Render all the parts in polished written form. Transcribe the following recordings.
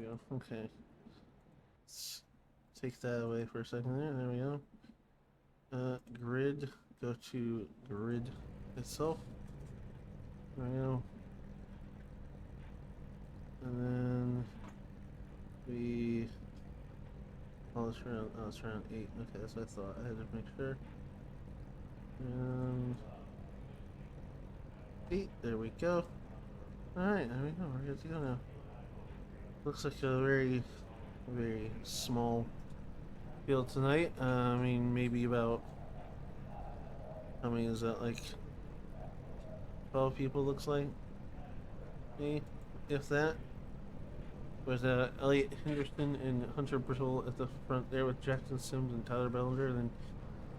go. Okay. Let's take that away for a second there. There we go. Grid. Go to grid itself. There we go. And then we. Oh, it's around 8. Okay, that's what I thought. I had to make sure. And 8. There we go. Alright, there we go. We're good to go now. Looks like a very, very small field tonight. I mean, maybe about. How many is that? Like 12 people, looks like. Me, if that. With Elliot Henderson and Hunter Brittle at the front there with Jackson Sims and Tyler Bellinger. Then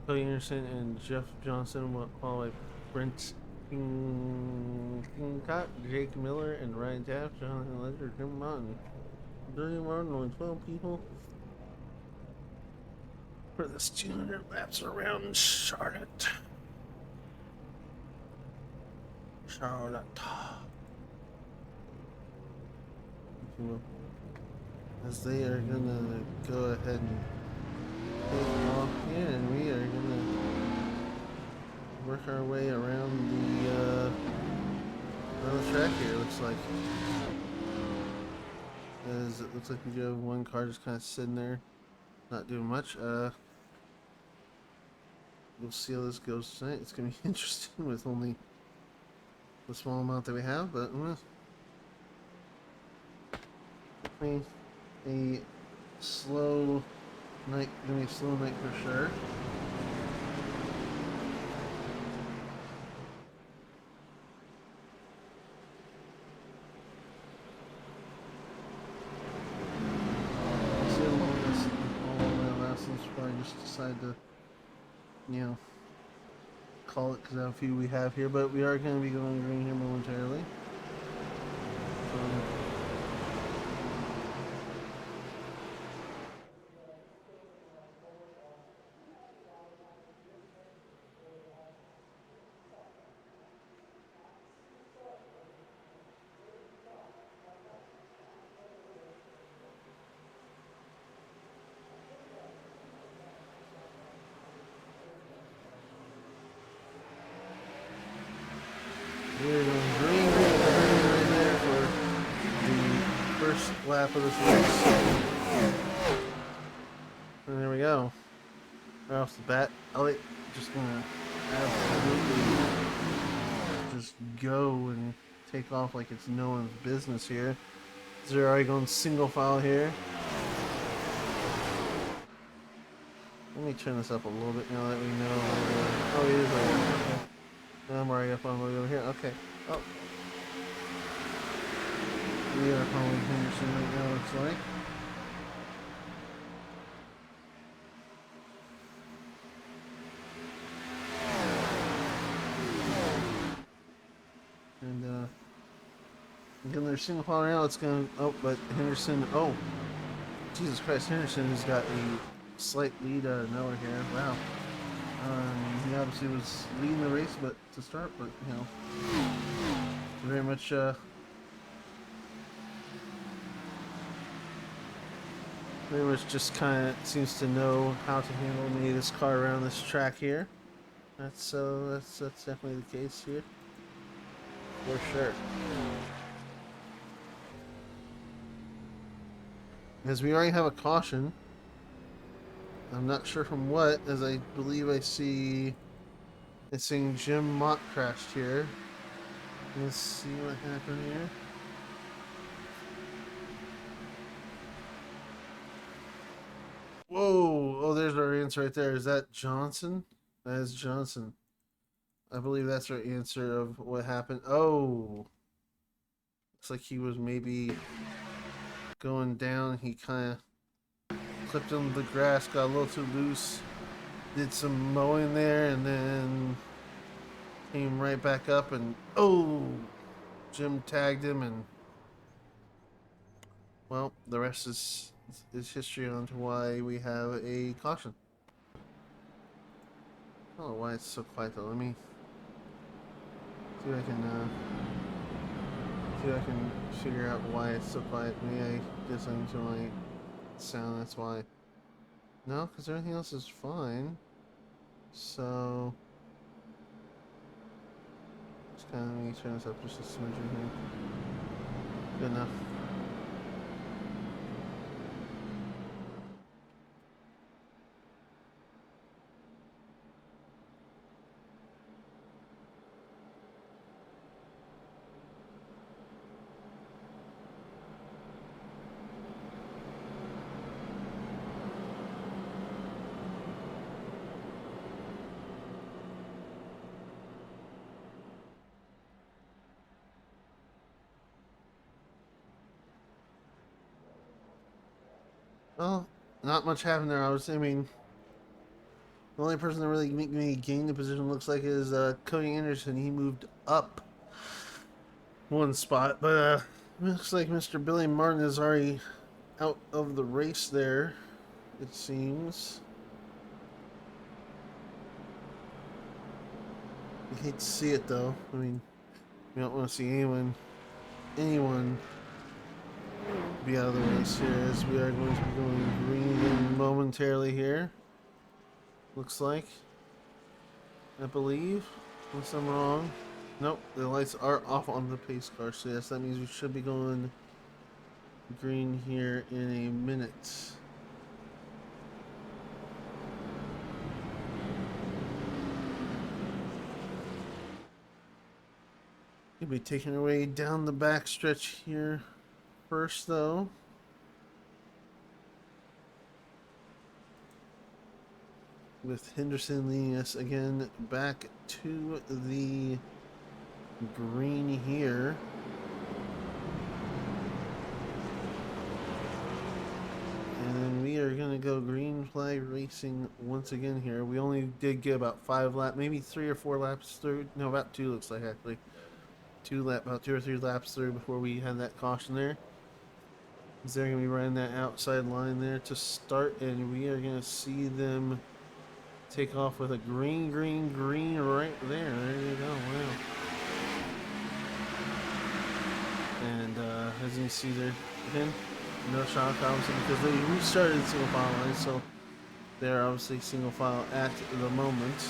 Cody Anderson and Jeff Johnson, followed by Brent Kingcott, Jake Miller, and Ryan Taft, Jonathan Ledger, Jim Martin. Dirty Martin, only 12 people for this 200 laps around Charlotte. Charlotte. As they are gonna go ahead and take off here, and we are gonna work our way around the track here. Looks like, as it looks like we do have one car just kind of sitting there, not doing much. We'll see how this goes tonight. It's gonna be interesting with only the small amount that we have, but a slow night. Gonna be a slow night for sure. See how long this all that lasts. Probably just decide to, you know, call it because how few we have here. But we are going to be going green here momentarily. We're going green right there for the first lap of this race. And there we go. Right off the bat, Elliot just gonna absolutely just go and take off like it's no one's business here. They're already going single file here. Let me turn this up a little bit now that we know. Oh, he is right. Okay. I'm already up on the way over here. Okay. Oh. We are following Henderson right now, looks like. And, again, they're single file now. It's going to. Oh, but Henderson. Oh. Jesus Christ. Henderson has got a slight lead out of nowhere here. Wow. He obviously was leading the race, but to start, but you know, very much just kind of seems to know how to handle me this car around this track here. That's definitely the case here, for sure. As we already have a caution. I'm not sure from what, as I believe I see it's saying Jim Mott crashed here. Let's see what happened here. Whoa! Oh, there's our answer right there. Is that Johnson? That is Johnson. I believe that's our answer of what happened. Oh! Looks like he was maybe going down. He kind of clipped on the grass, got a little too loose, did some mowing there, and then came right back up, and oh, Jim tagged him, and well, the rest is history on to why we have a caution. I don't know why it's so quiet though. Let me see if I can See if I can figure out why it's so quiet. Maybe I did something to my sound, that's why. No, because everything else is fine. So, just kind of let me turn this up just a smidgen here. Good enough. Well, not much happened there. I mean, the only person that really made me gain the position looks like is Cody Anderson. He moved up one spot, but looks like Mr. Billy Martin is already out of the race there, it seems. You hate to see it though. I mean, we don't want to see anyone be out of the race here, as we are going to be going green momentarily here. Looks like. I believe. Unless I'm wrong. Nope, the lights are off on the pace car, so yes, that means we should be going green here in a minute. We'll be taking our way down the back stretch here first, though. With Henderson leading us again back to the green here. And then we are going to go green flag racing once again here. We only did get about 5 laps, maybe 3 or 4 laps through. No, about 2 looks like actually. About 2 or 3 laps through before we had that caution there. They're going to be running that outside line there to start, and we are going to see them take off with a green right there. There you go. Wow. And as you can see there, again, no shock obviously because they restarted single file line, so they're obviously single file at the moment.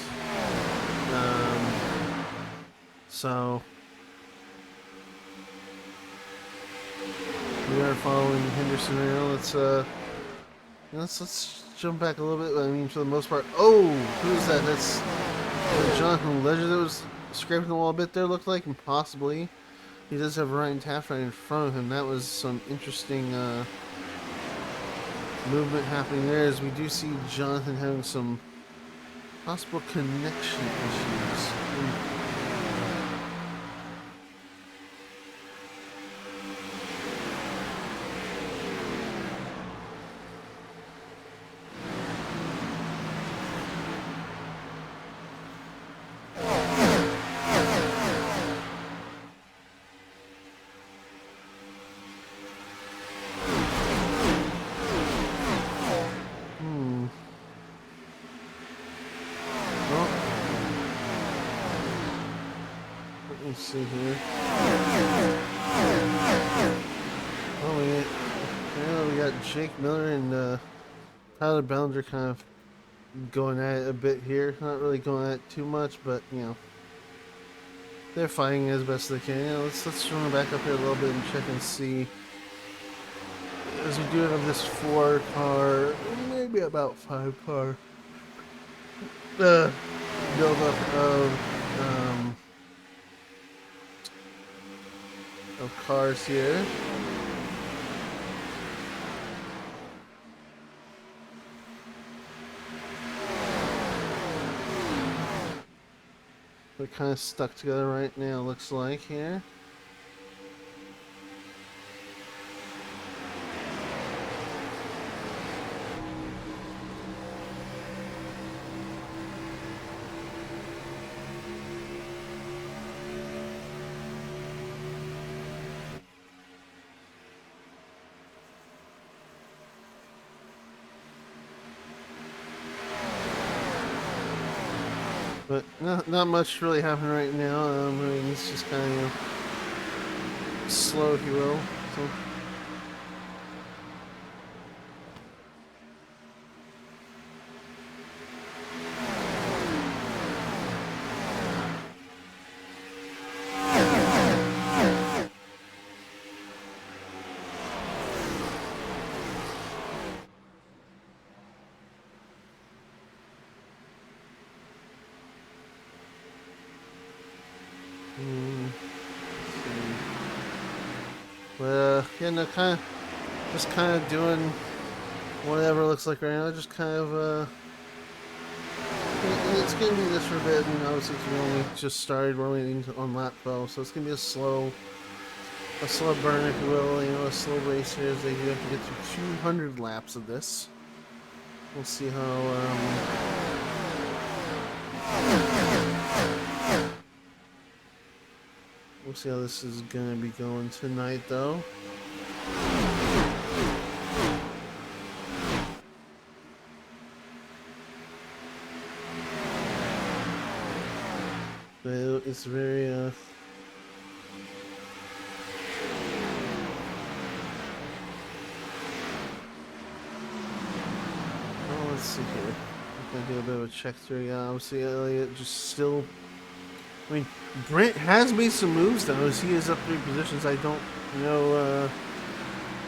So we are following Henderson now. Let's jump back a little bit. I mean, for the most part. Oh, who's that? That's Jonathan Ledger that was scraping the wall a bit there. Looked like, and possibly he does have Ryan Taft right in front of him. That was some interesting movement happening there, as we do see Jonathan having some possible connection issues. Let's see here. Oh, we got Jake Miller and Tyler Bellinger kind of going at it a bit here. Not really going at it too much, but you know, they're fighting as best they can. You know, let's run back up here a little bit and check and see, as we do have this 4-car, maybe about 5-car build up of cars here. They're kind of stuck together right now, looks like here. But not much really happening right now. I mean, it's just kind of slow, if you will. So. Yeah, no, just kind of doing whatever it looks like right now. Just kind of, it's gonna be this for a bit, and obviously we only just started. We're only on lap 12, so it's gonna be a slow burn, if you will. You know, a slow race here as they do have to get through 200 laps of this. We'll see how. We'll see how this is gonna be going tonight, though. But it's very oh, let's see here. I'm gonna do a bit of a check through. Yeah, obviously Elliott just still. I mean, Brent has made some moves though, as he is up 3 positions. I don't know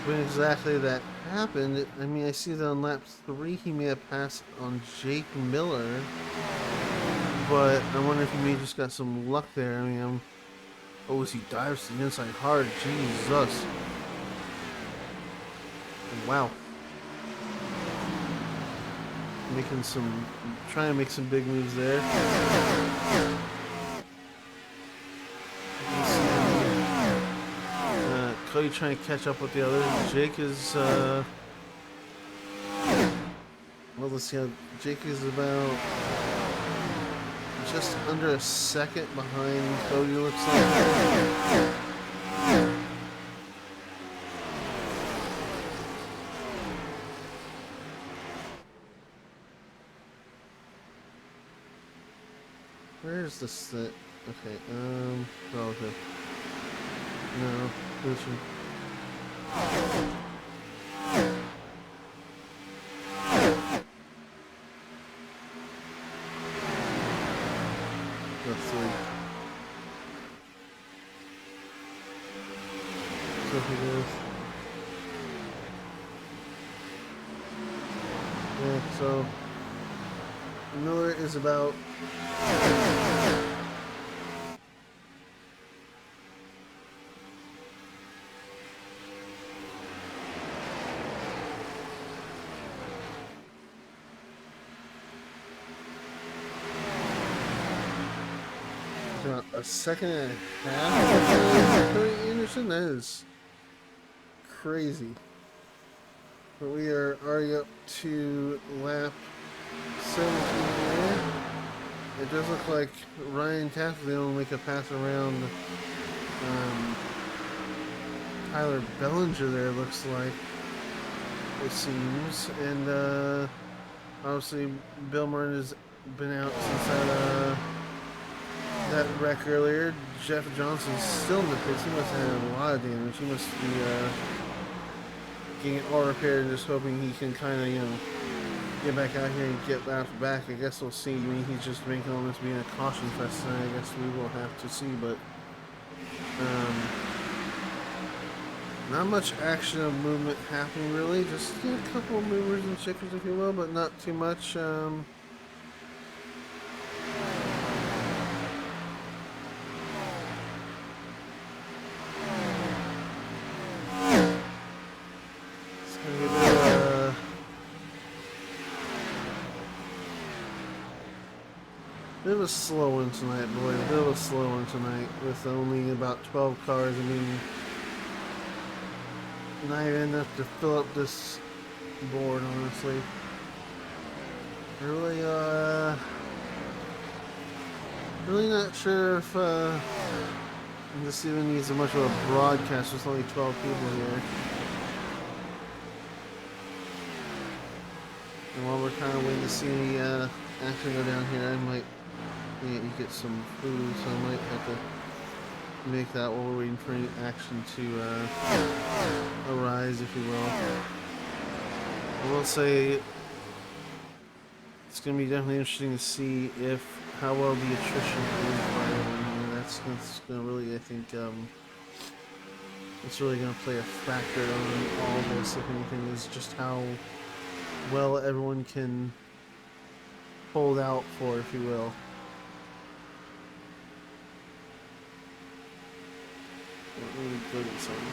when exactly that happened. I mean, I see that on lap 3 he may have passed on Jake Miller, but I wonder if he may just got some luck there. I mean, oh, as he dives to the inside hard, Jesus! Wow, trying to make some big moves there. Cody trying to catch up with the others. Jake is, well, let's see how Jake is about just under a second behind Cody, looks like. Where's this? Okay, relative. No, this one. Let's see. So he goes. Yeah, so Miller is about a second and a half. Cody Anderson, that is crazy. But we are already up to lap 17 here. It does look like Ryan Taffel will make a pass around Tyler Bellinger there, looks like, it seems. And obviously Bill Martin has been out since that wreck earlier. Jeff Johnson's still in the pits. He must have had a lot of damage. He must be getting it all repaired and just hoping he can kind of, get back out here and get back. I guess we'll see. I mean, he's just making all this being a caution fest, and I guess we will have to see. But not much action or movement happening, really. Just a couple of movers and shakers, if you will, but not too much. Bit of a slow one tonight, boy. A bit of a slow one tonight with only about 12 cars. I mean, not even enough to fill up this board, honestly. Really not sure if this even needs much of a broadcast. There's only 12 people here. And while we're kind of waiting to see action go down here, I might get some food, so I might have to make that while we're waiting for any action to arise, if you will. I will say it's going to be definitely interesting to see if how well the attrition is by everyone here. That's going to really, I think, it's really going to play a factor on all this. If anything, is just how well everyone can hold out for, if you will. Really good at something.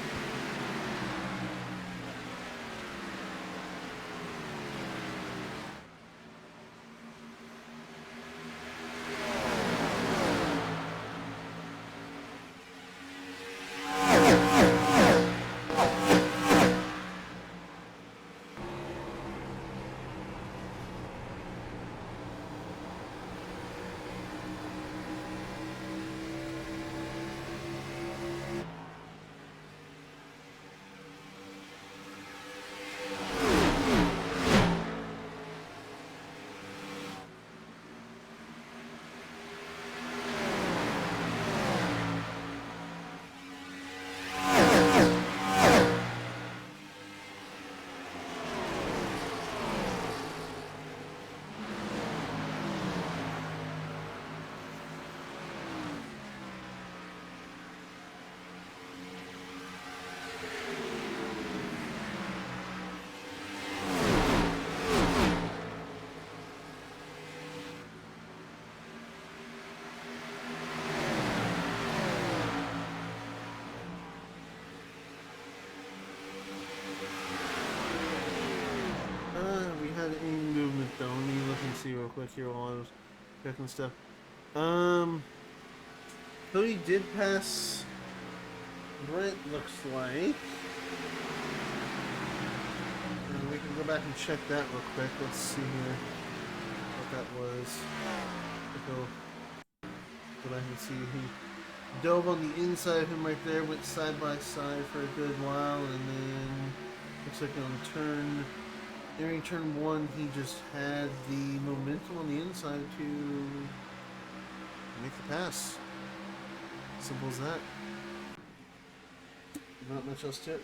We had any movement though. Let me look and see real quick here while I was checking stuff. Cody did pass Brent, looks like. And we can go back and check that real quick. Let's see here what that was. Go back and see. He dove on the inside of him right there, went side by side for a good while, and then looks like on during turn one, he just had the momentum on the inside to make the pass. Simple as that. Not much else to it.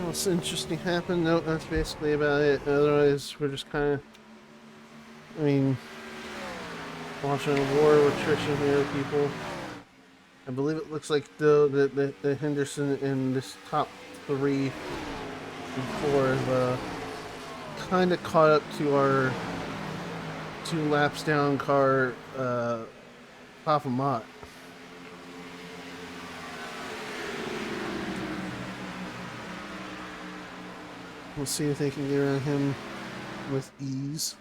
What's interesting happened? No, that's basically about it. Otherwise, we're just kind of, watching a war of attrition here, people. I believe it looks like the Henderson in this top 3 and 4 have kind of caught up to our 2 laps down car, Papa Mott. We'll see if they can get around him with ease.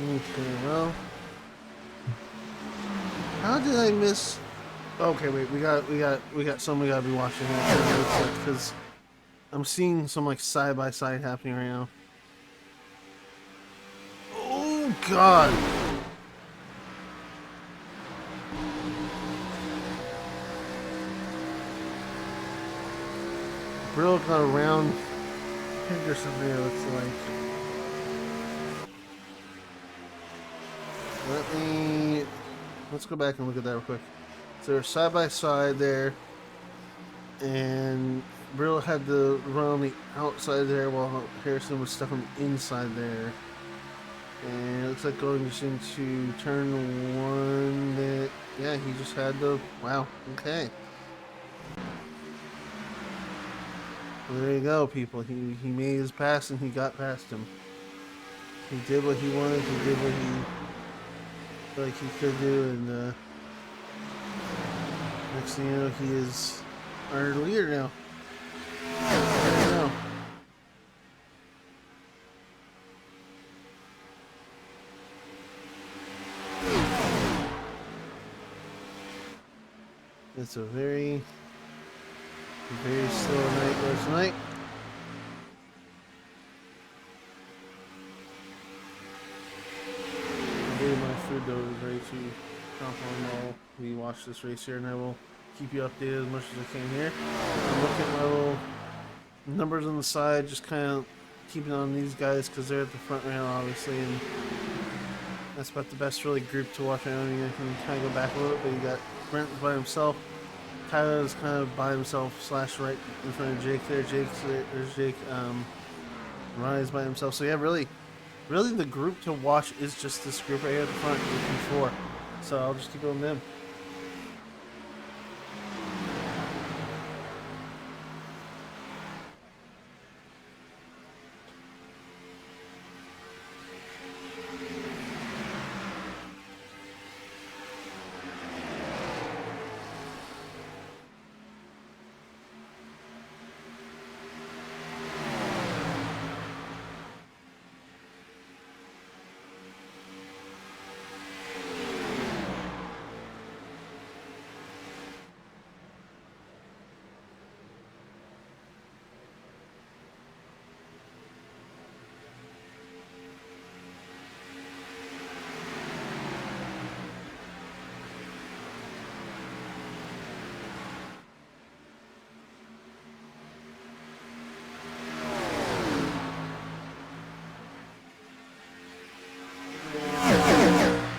Okay, well, how did I miss? Okay, wait, we got something we gotta be watching here because I'm seeing some like side by side happening right now. Oh God! Brill got around Henderson there. Looks like. Let's go back and look at that real quick. So they're side by side there, and Brill had to run on the outside there while Harrison was stuck on the inside there. And it looks like going just into turn one. That yeah, he just had to. Wow. Okay. Well, there you go, people. He made his pass and he got past him. He did what he wanted. He did what he felt like he could do, and next thing you know, he is our leader now. There you go. It's a very, very slow night tonight. Getting my food though is ready to jump on while we watch this race here, and I will keep you updated as much as I can here. I'm looking at my little numbers on the side, just kind of keeping on these guys because they're at the front right now, obviously, and that's about the best really group to watch. I mean, I can kind of go back a little bit, but you got Brent by himself. Tyler is kind of by himself / right in front of Jake there. There's Jake. Ryan is by himself. So yeah, really the group to watch is just this group right here at the front, group 4. So I'll just keep on them.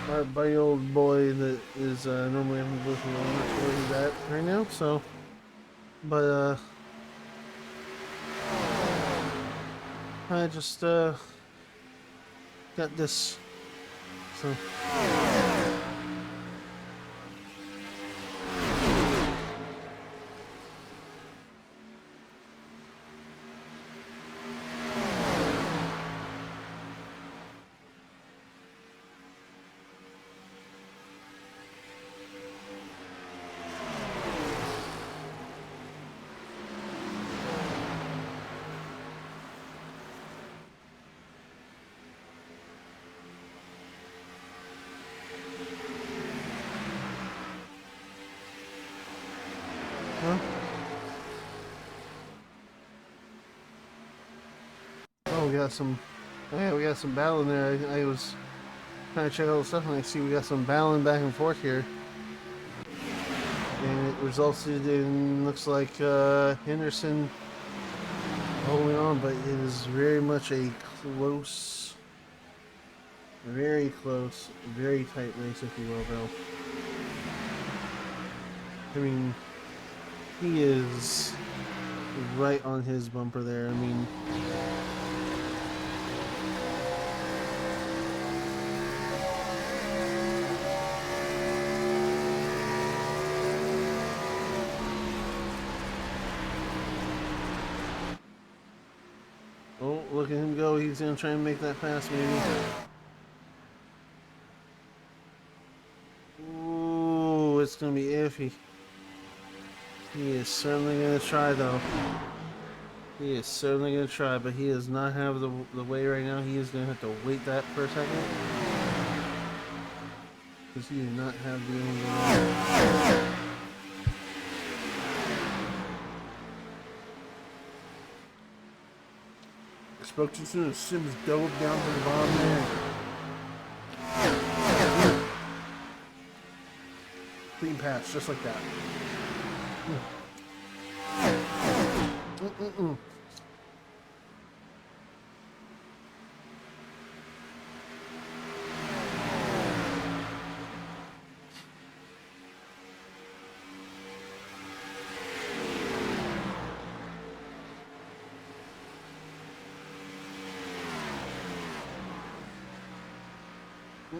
My buddy old boy that is normally having to listen to, I'm not sure where he's at right now, so but I just got this, so huh? Oh, we got some. Yeah, we got some battling there. I was trying to check out the stuff, and I see we got some battling back and forth here, and it resulted in looks like Henderson holding on, but it is very much a close, very tight race, if you will, though. I mean, he is right on his bumper there. I mean, oh, look at him go. He's going to try and make that pass, maybe. Ooh, it's going to be iffy. He is certainly going to try, though. He is certainly going to try, but he does not have the way right now. He is going to have to wait that for a second. Because he did not have the angle. I spoke too soon as Sims dove down to the bottom there. Clean pass, just like that.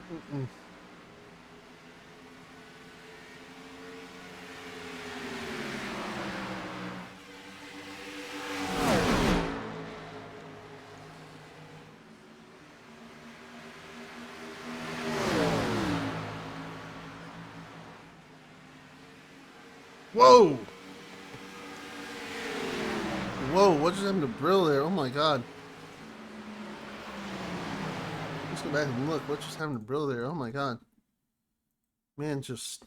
Mm-mm-mm. Whoa! Whoa, what just happened to Brill there? Oh my god. Let's go back and look. What just happened to Brill there? Oh my god. Man, just.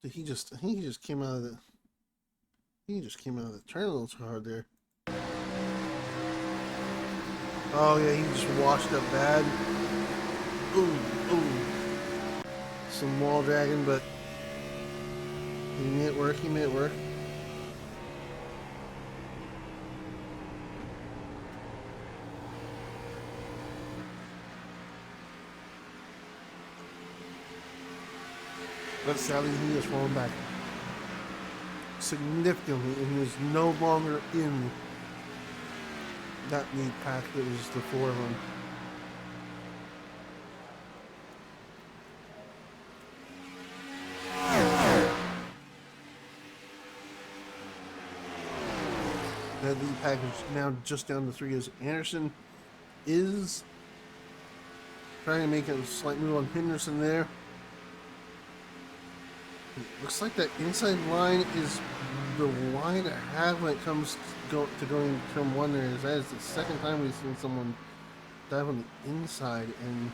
I think he just came out of the. He just came out of the turn a little too hard there. Oh yeah, he just washed up bad. Ooh, ooh. Some wall dragging, but he made it work, he made it work. But sadly, he has fallen back significantly and he is no longer in that lead pack that was the four of them. That lead pack is now just down to three as Anderson is trying to make a slight move on Henderson there. Looks like that inside line is the line to have when it comes to going turn one there. That is the second time we've seen someone dive on the inside and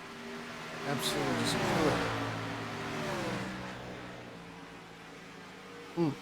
absolutely just kill it. Mm.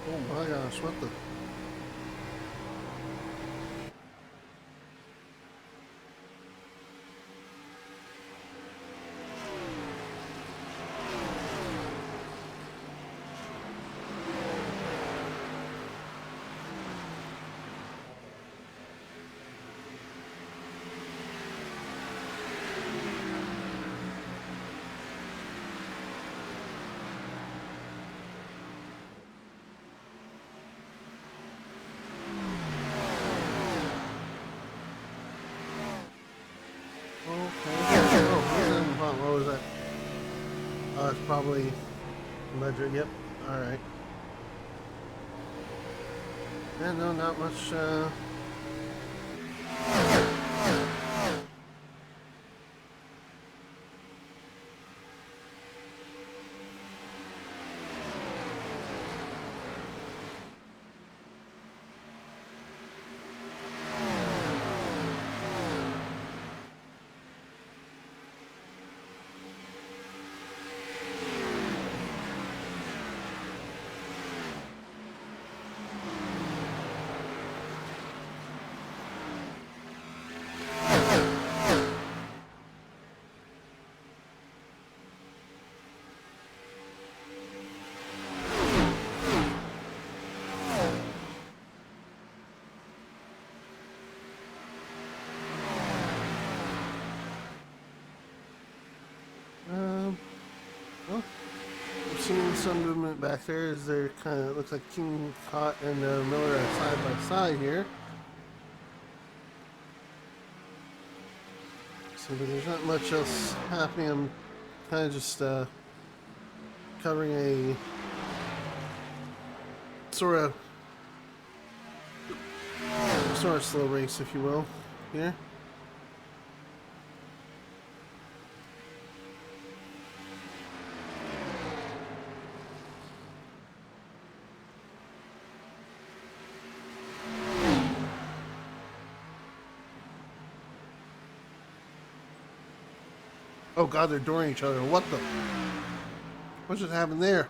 Oh my gosh, what the? What was that? It's probably Ledger. Yep. All right. Yeah, no, not much. seeing some movement back there as they're kind of looks like King Cott and Miller are side by side here. So but there's not much else happening. I'm kind of just covering a sort of slow race, if you will, here. Oh god, they're dooring each other. What the? What just happened there?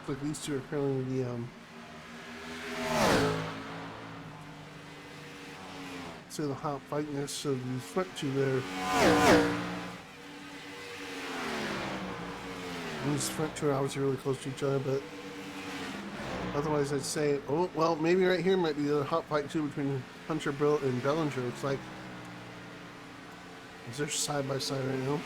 Looks like these two are currently the so the hot fighting so the front two there. These front two are obviously really close to each other, but otherwise I'd say, oh well, maybe right here might be the hot fight too between Hunter Brill and Bellinger. Looks like they're side by side right now.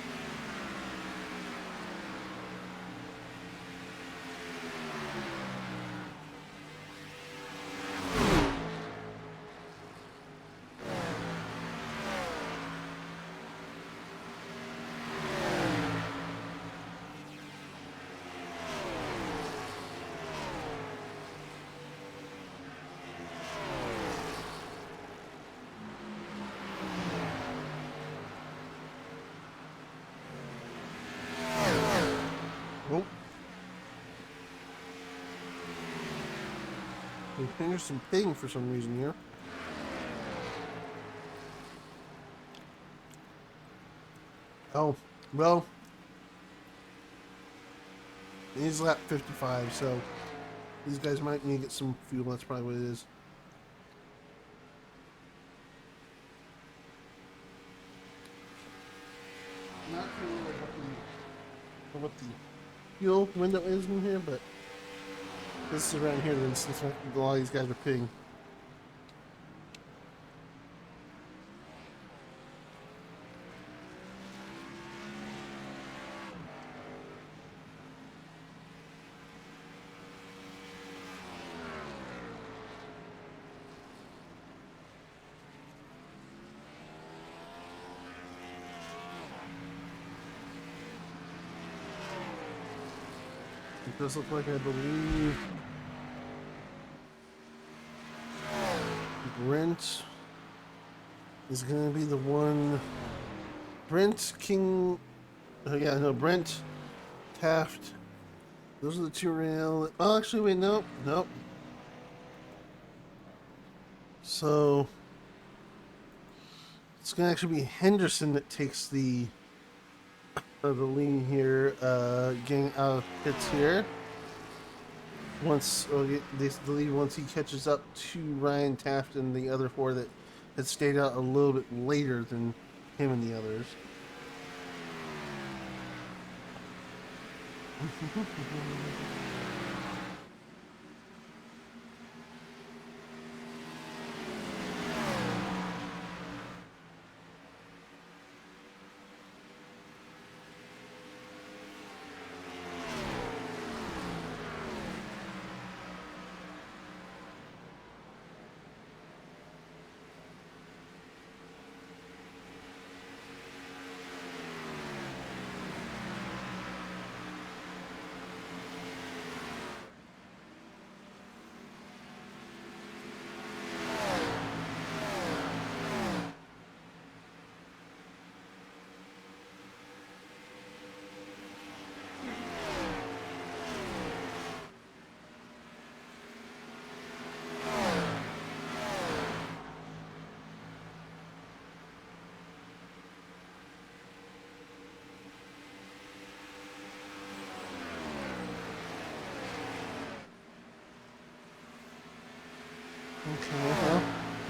There's some ping for some reason here. Oh, well, he's lap 55, so these guys might need to get some fuel. That's probably what it is. Not sure what the fuel window is in here, but this is around here. Then since a lot of these guys are ping. It does look like, I believe, Brent is going to be the one. Brent, King. Yeah, no, Brent, Taft. Those are the two rail. Oh, actually, wait, nope. So it's going to actually be Henderson that takes the lead here, getting out of pits here. Once the lead, once he catches up to Ryan Taft and the other four that had stayed out a little bit later than him and the others.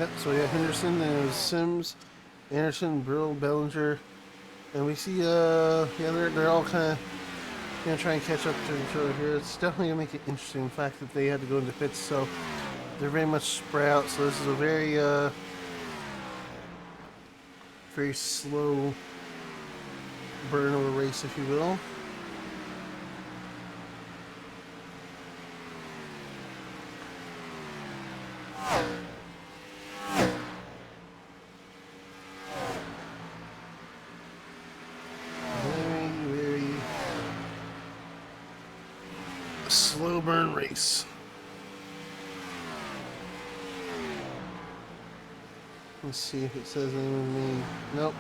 Yep, so we have Henderson, there's Sims, Anderson, Brill, Bellinger, and we see, yeah, they're all kind of gonna try and catch up to each other here. It's definitely gonna make it interesting. The fact that they had to go into pits, so they're very much spread out. So this is a very, very slow burn of a race, if you will. Very slow burn race. Let's see if it says anything. Nope.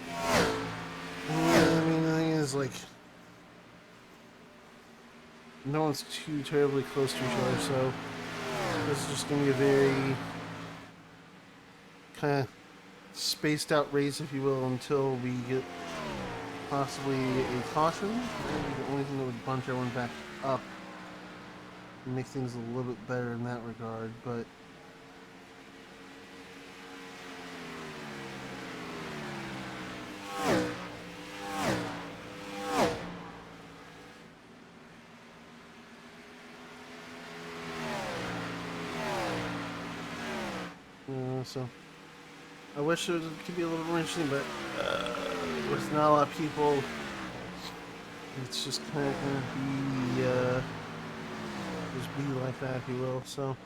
Yeah, I mean, the thing is, like, no one's too terribly close to each other, so this is just going to be a very kind of spaced out race, if you will, until we get possibly a caution. Maybe the only thing that would bunch everyone back up and make things a little bit better in that regard, but so I wish it could be a little more interesting, but with not a lot of people, it's just kind of going to be just be like that, if you will. So.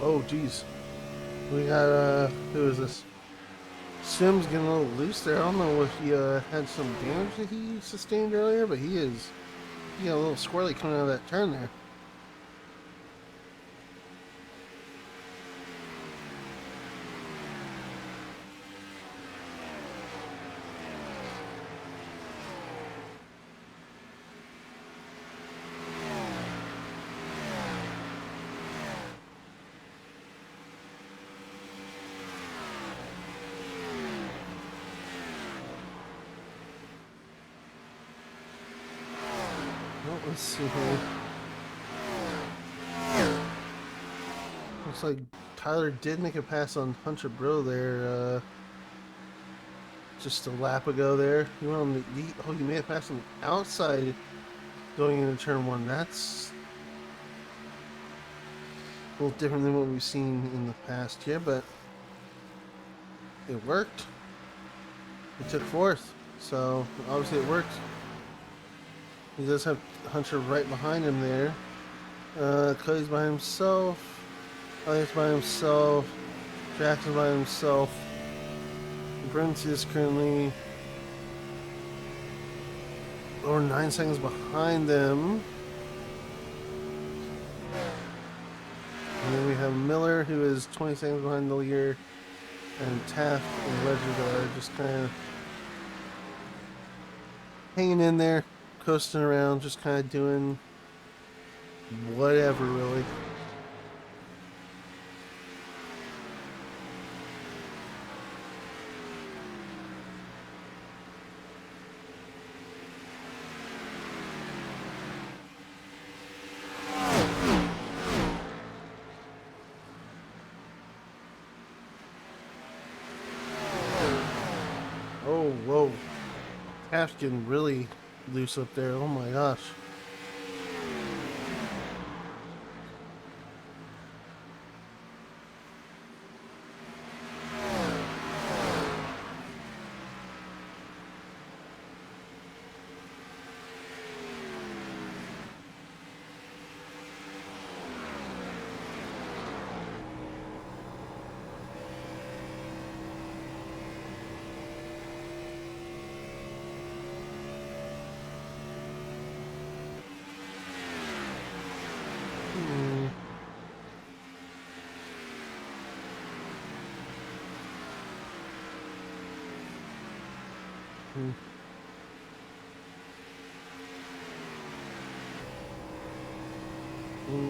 Oh, geez. We got, who is this? Sims getting a little loose there. I don't know if he had some damage that he sustained earlier, but he got a little squirrely coming out of that turn there. Well, let's see here. Looks like Tyler did make a pass on Hunter Bro there, just a lap ago there. You went on you made a pass on the outside going into turn one. That's a little different than what we've seen in the past here, but it worked. He took fourth, so obviously it worked. He does have Hunter right behind him there. Cody's by himself. Elliot's by himself. Jackson's by himself. Brent is currently over 9 seconds behind them. And then we have Miller, who is 20 seconds behind the leader. And Taft and Legend are just kind of hanging in there, coasting around, just kind of doing whatever, really. Oh, whoa. Taft getting really loose up there. Oh my gosh.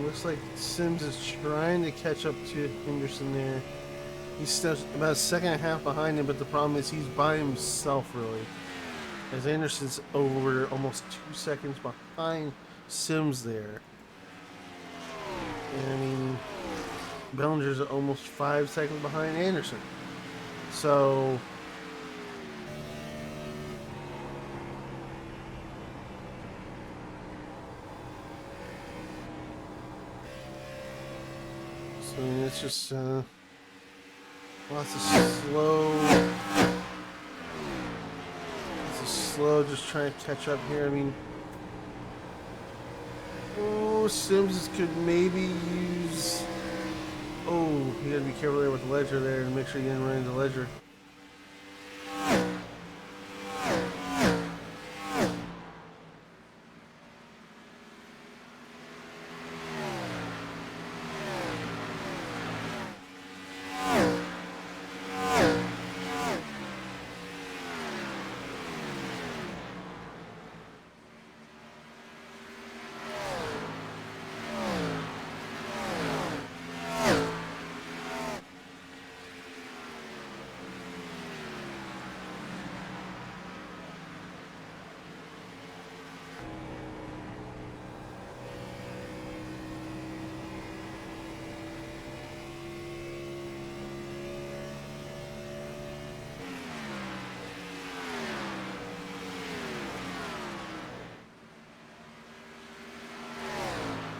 looks like Sims is trying to catch up to Henderson there. He's still about a second and a half behind him, but the problem is he's by himself, really. As Anderson's over almost 2 seconds behind Sims there. And I mean, Bellinger's almost 5 seconds behind Anderson. So, I mean, it's just lots of slow, just trying to catch up here. I mean, oh, Sims could maybe use. Oh, you gotta be careful there with the ledger there and make sure you didn't run into the ledger.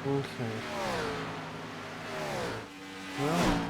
Okay. Well.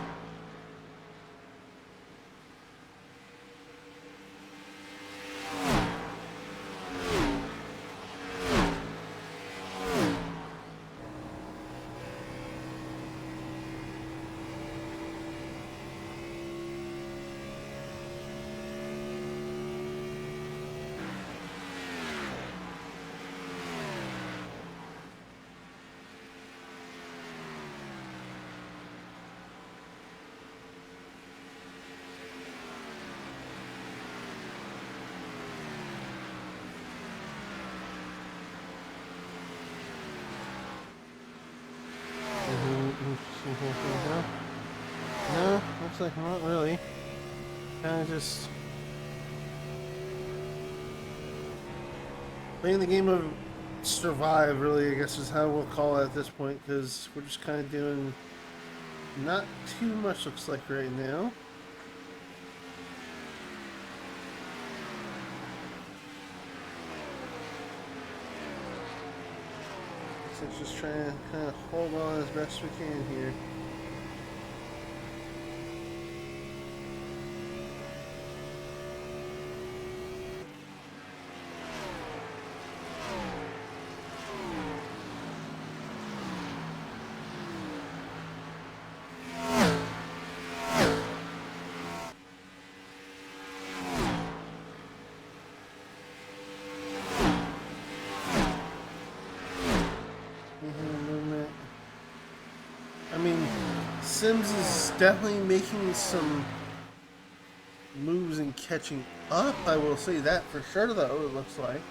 No, looks like not really. Kind of just playing the game of survive, really, I guess is how we'll call it at this point, because we're just kind of doing not too much, looks like, right now. So it's just trying to kind of hold on as best we can here. Sims is definitely making some moves and catching up. I will say that for sure, though, it looks like.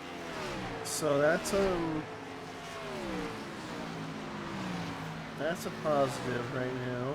So that's a positive right now.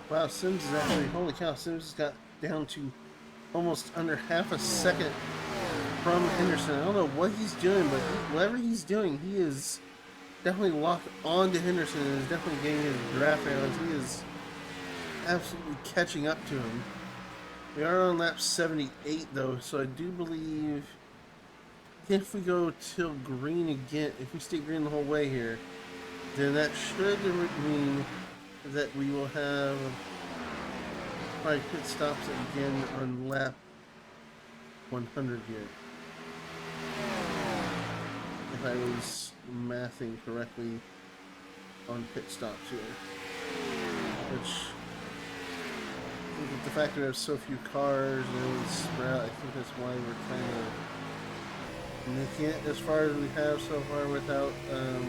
Wow, Sims is actually, holy cow, Sims has got down to almost under half a second from Henderson. I don't know what he's doing, but whatever he's doing, he is definitely locked on to Henderson and is definitely getting his draft rounds. He is absolutely catching up to him. We are on lap 78, though, so I do believe if we go till green again, if we stay green the whole way here, then that should mean that we will have my pit stops again on lap 100 here. If I was mathing correctly on pit stops here. Which, with the fact that we have so few cars and it's spread out, I think that's why we're kind of making it as far as we have so far without a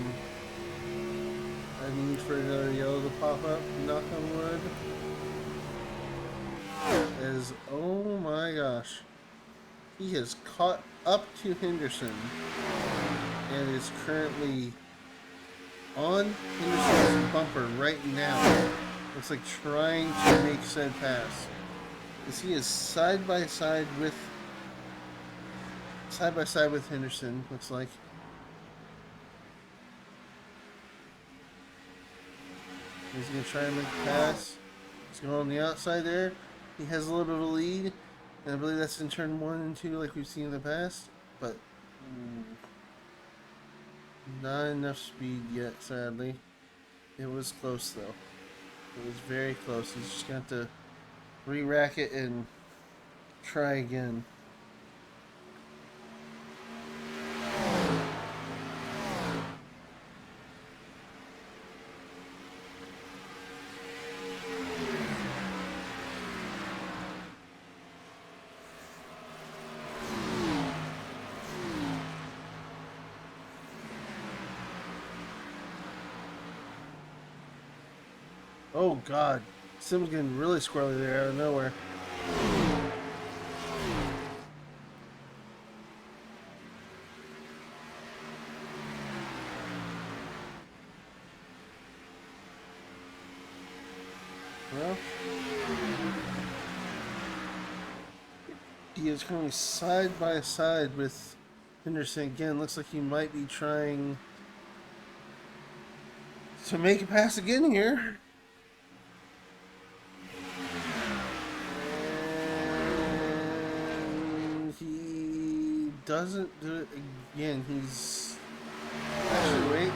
need for another yellow to pop up, knock on wood. As, oh my gosh, he has caught up to Henderson and is currently on Henderson's bumper right now. Looks like trying to make said pass. As he is side by side with Henderson, looks like. He's gonna try and make a pass. He's going on the outside there. He has a little bit of a lead, and I believe that's in turn 1 and 2 like we've seen in the past, but not enough speed yet, sadly. It was close though. It was very close. He's just going to have to re-rack it and try again. Oh god, Sim's getting really squirrely there out of nowhere. Well, he is currently side by side with Henderson again. Looks like he might be trying to make a pass again here. Doesn't do it again. He's actually wait.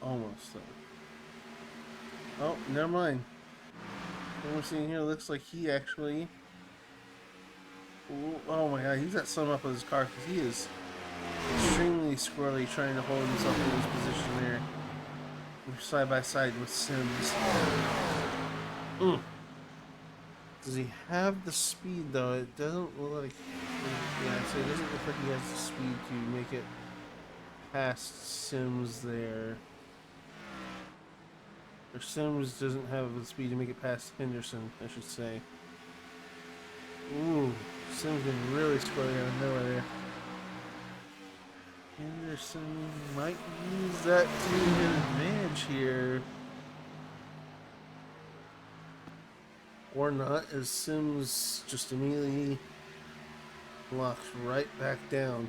Almost though. Oh, never mind. What we're seeing here looks like he actually. Oh my god, he's got some up with his car because he is extremely squirrely trying to hold himself in his position there. We're side by side with Sims. Does he have the speed though? It doesn't look like. Yeah, so it doesn't look like he has the speed to make it past Sims there. Or Sims doesn't have the speed to make it past Henderson, I should say. Ooh, Sims been really squirrely out of nowhere there. Henderson might use that to his advantage here. Or not, as Sims just immediately locks right back down.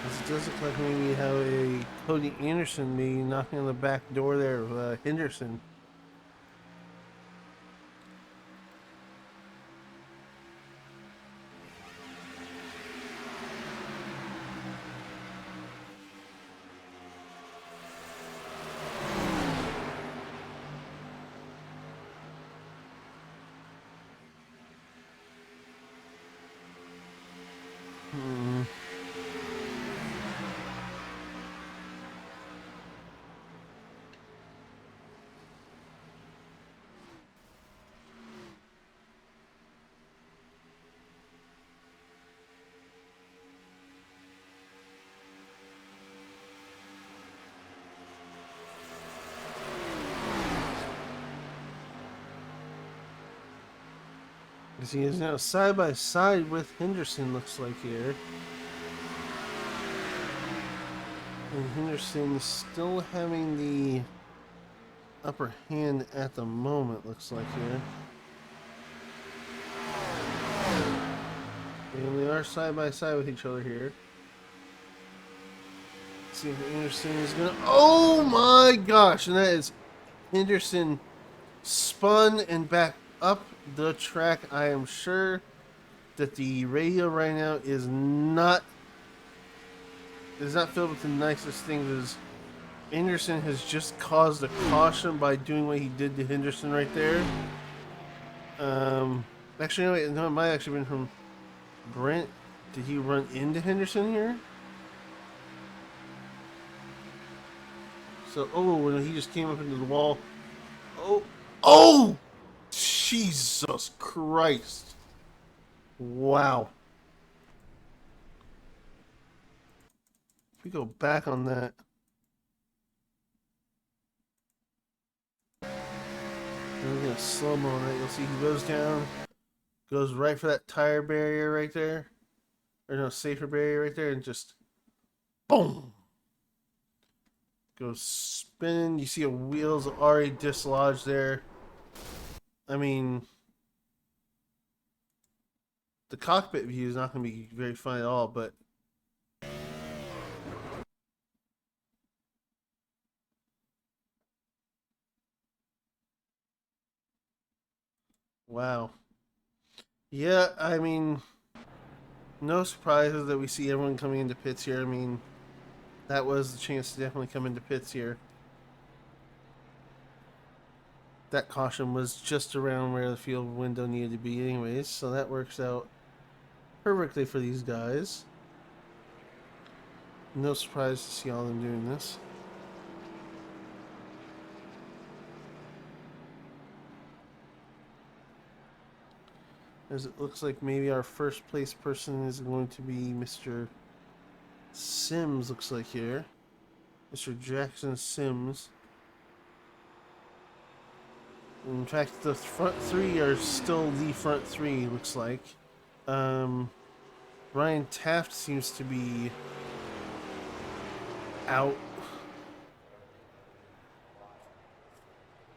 It does look like maybe we have a Cody Anderson maybe knocking on the back door there of Henderson. He is now side by side with Henderson, looks like here. And Henderson still having the upper hand at the moment, looks like here. And they are side by side with each other here. Let's see if Henderson is gonna. Oh my gosh! And that is Henderson spun and back up the track. I am sure that the radio right now is not filled with the nicest things. As Anderson has just caused a caution by doing what he did to Henderson right there. Actually, no, wait, no, it might have actually been from Brent. Did he run into Henderson here? So, oh, and he just came up into the wall. Oh, oh, Jesus Christ! Wow. If we go back on that. I'm gonna slow mo on that. You'll see he goes down, goes right for that tire barrier right there, or no, safer barrier right there, and just boom, goes spinning. You see a wheels already dislodged there. I mean, the cockpit view is not going to be very fun at all, but wow. Yeah, I mean, no surprises that we see everyone coming into pits here. I mean, that was the chance to definitely come into pits here. That caution was just around where the field window needed to be anyways, so that works out perfectly for these guys. No surprise to see all of them doing this. As it looks like maybe our first place person is going to be Mr. Sims, looks like here. Mr. Jackson Sims. In fact, the front three are still the front three, looks like. Ryan Taft seems to be out.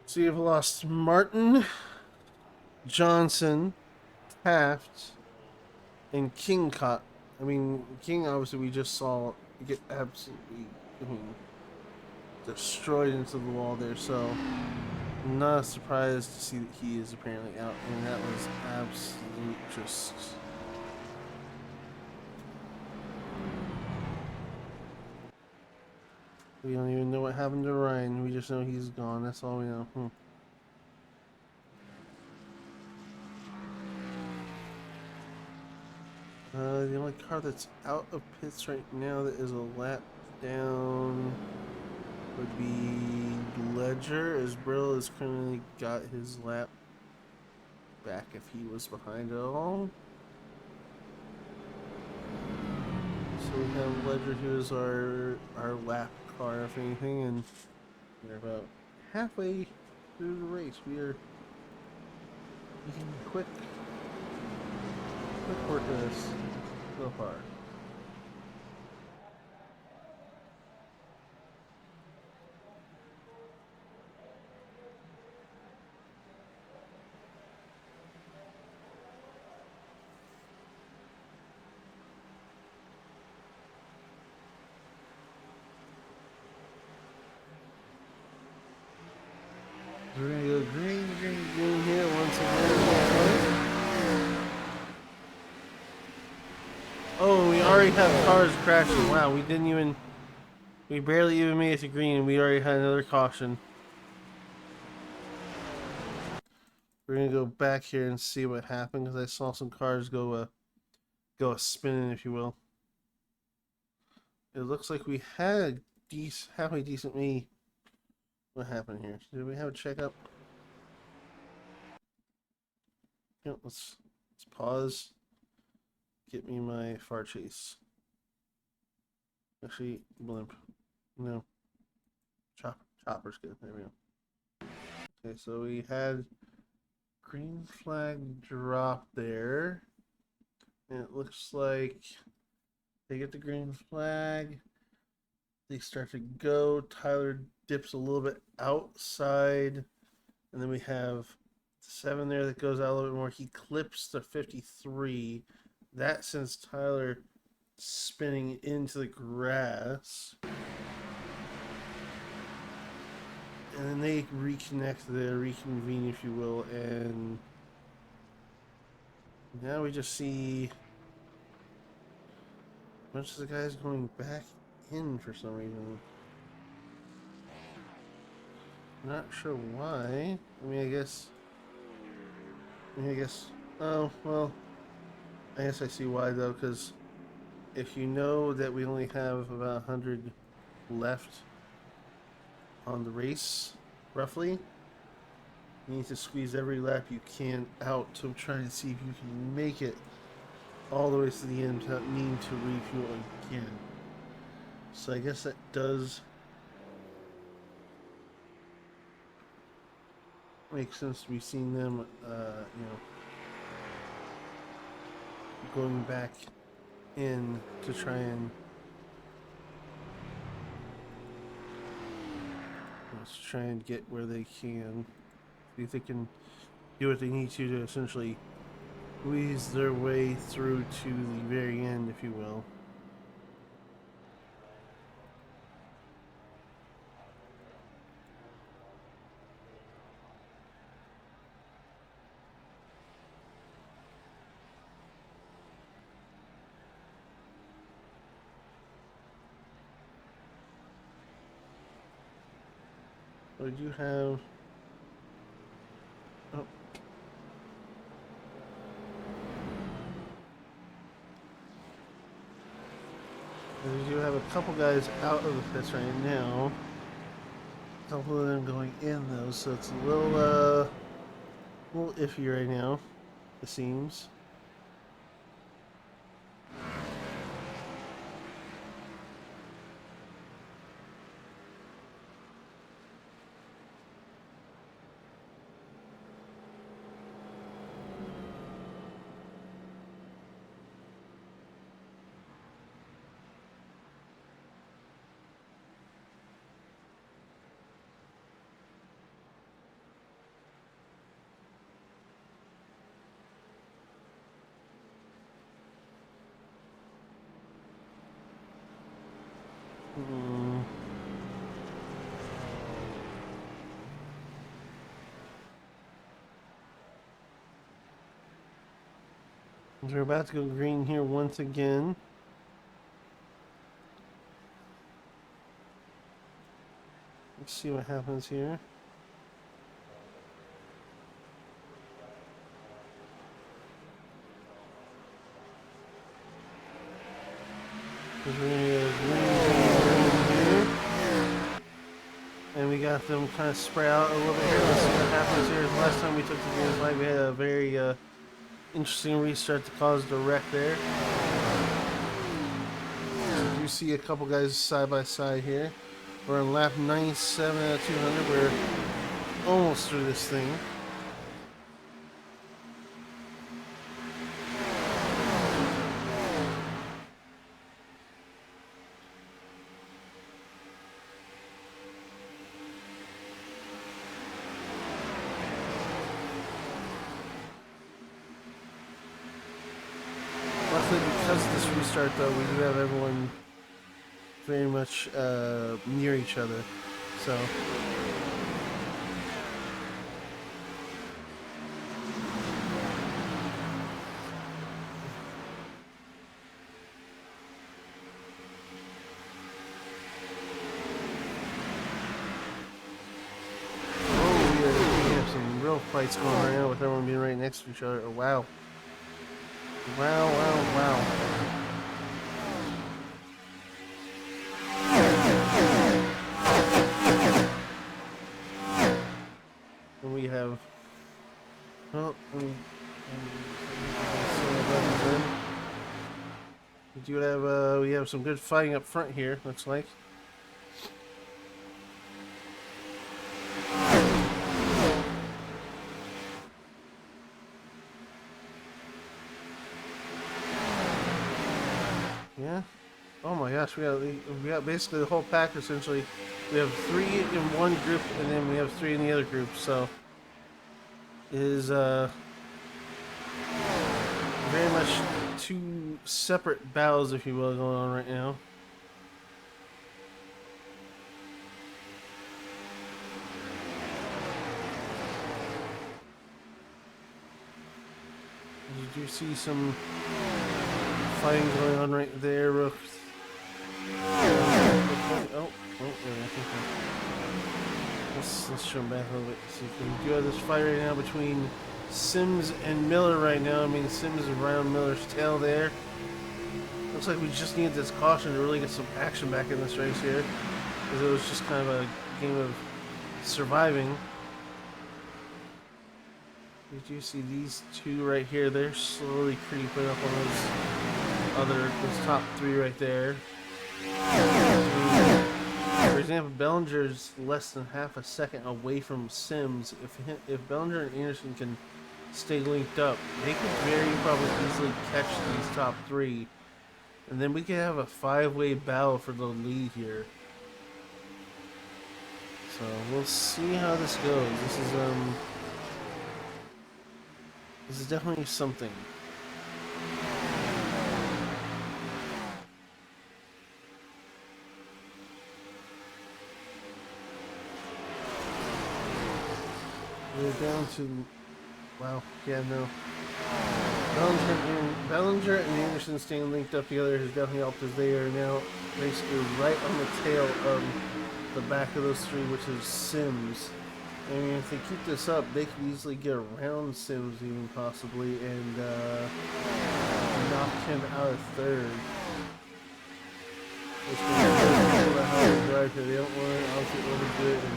So you've lost Martin, Johnson, Taft, and King caught. I mean, King obviously we just saw get absolutely destroyed into the wall there, so not surprised to see that he is apparently out. I mean, that was absolute just. We don't even know what happened to Ryan. We just know he's gone. That's all we know. The only car that's out of pits right now that is a lap down would be Ledger, as Brill has currently got his lap back if he was behind at all. So we have Ledger, who is our lap car, if anything, and we're about halfway through the race. We are making quick work of this so far. We're gonna go green here once again. Oh, we already have cars crashing. Wow, we barely even made it to green, and we already had another caution. We're gonna go back here and see what happened, because I saw some cars go a spinning, if you will. It looks like we had a halfway decent me. What happened here? Did we have a checkup? Yep, let's pause. Get me my far chase. Actually, blimp. No. Chopper's good. There we go. Okay, so we had green flag drop there. And it looks like they get the green flag. They start to go. Tyler dips a little bit outside. And then we have 7 there that goes out a little bit more. He clips the 53. That sends Tyler spinning into the grass. And then they reconnect there, reconvene, if you will, and now we just see a bunch of the guys going back in for some reason. Not sure why. I guess, oh, well, I guess I see why, though, because if you know that we only have about 100 left on the race, roughly, you need to squeeze every lap you can out to try to see if you can make it all the way to the end without needing to refuel again. So I guess that does make sense to be seeing them, going back in to try and get where they can. See if they can do what they need to essentially squeeze their way through to the very end, if you will. We do have. Oh. We do have a couple guys out of the pits right now. A couple of them going in though, so it's a little iffy right now, it seems. We're about to go green here once again. Let's see what happens here. We're gonna go green here. And we got them kind of spread out a little bit here. Let's see what happens here. Last time we took the green flag, we had a very interesting restart that caused a wreck there. So you see a couple guys side by side here. We're on lap 97 out of 200. We're almost through this thing. Luckily, because of this restart, though, we do have everyone very much near each other, so we have some real fights going on right now with everyone being right next to each other. Oh, wow. Wow. And we have, we have some good fighting up front here, looks like. Yeah. Oh my gosh, we got basically the whole pack essentially. We have 3 in one group, and then we have 3 in the other group. So it is very much 2 separate battles, if you will, going on right now. You do see some fighting going on right there. Oh, I think let's show them back a little bit. So we do have this fight right now between Sims and Miller right now. I mean, Sims is around Miller's tail there. Looks like we just need this caution to really get some action back in this race here, because it was just kind of a game of surviving. Did you see these 2 right here? They're slowly creeping up on those top 3 right there. For example, Bellinger's less than half a second away from Sims. If Bellinger and Anderson can stay linked up, they could very probably easily catch these top 3. And then we could have a 5-way battle for the lead here. So we'll see how this goes. This is definitely something. We're down to, wow, yeah, no. Bellinger and Anderson staying linked up together has definitely helped, as they are now basically right on the tail of the back of those 3, which is Sims. I mean, if they keep this up, they could easily get around Sims even possibly and knock him out of 3rd. Which they don't want to obviously overdo it and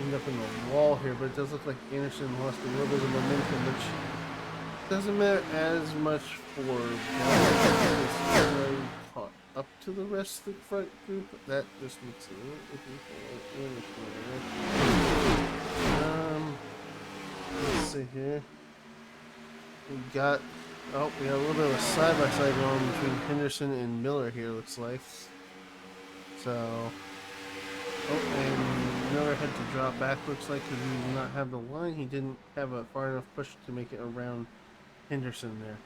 end up in the wall here, but it does look like Anderson lost a little bit of momentum, which doesn't matter as much for Bellinger caught up to the rest of the front group. That just makes it a little let's see here. We got a little bit of a side-by-side going between Henderson and Miller here, looks like. So, and Miller had to drop back, looks like, because he did not have the line. He didn't have a far enough push to make it around Henderson there.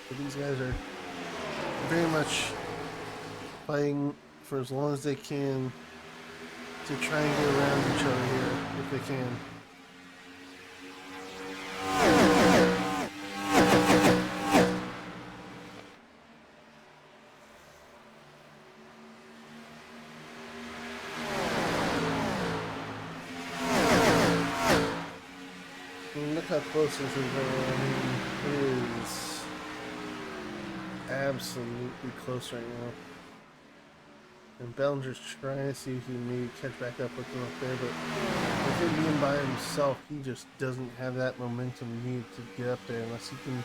But these guys are very much fighting for as long as they can to try and get around each other here, if they can. Look how close this is. I mean, it is absolutely close right now. And Bellinger's trying to see if he can maybe catch back up with him up there, but with him being by himself, he just doesn't have that momentum needed to get up there unless he can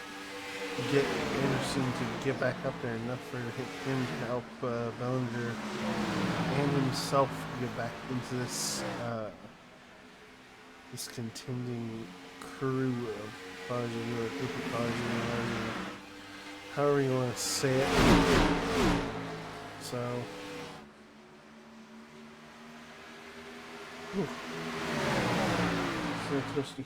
get Anderson to get back up there enough for him to help Bellinger and himself get back into this this contending crew of Prodigy, or group of Prodigy, however you want to say it. So, so twisty.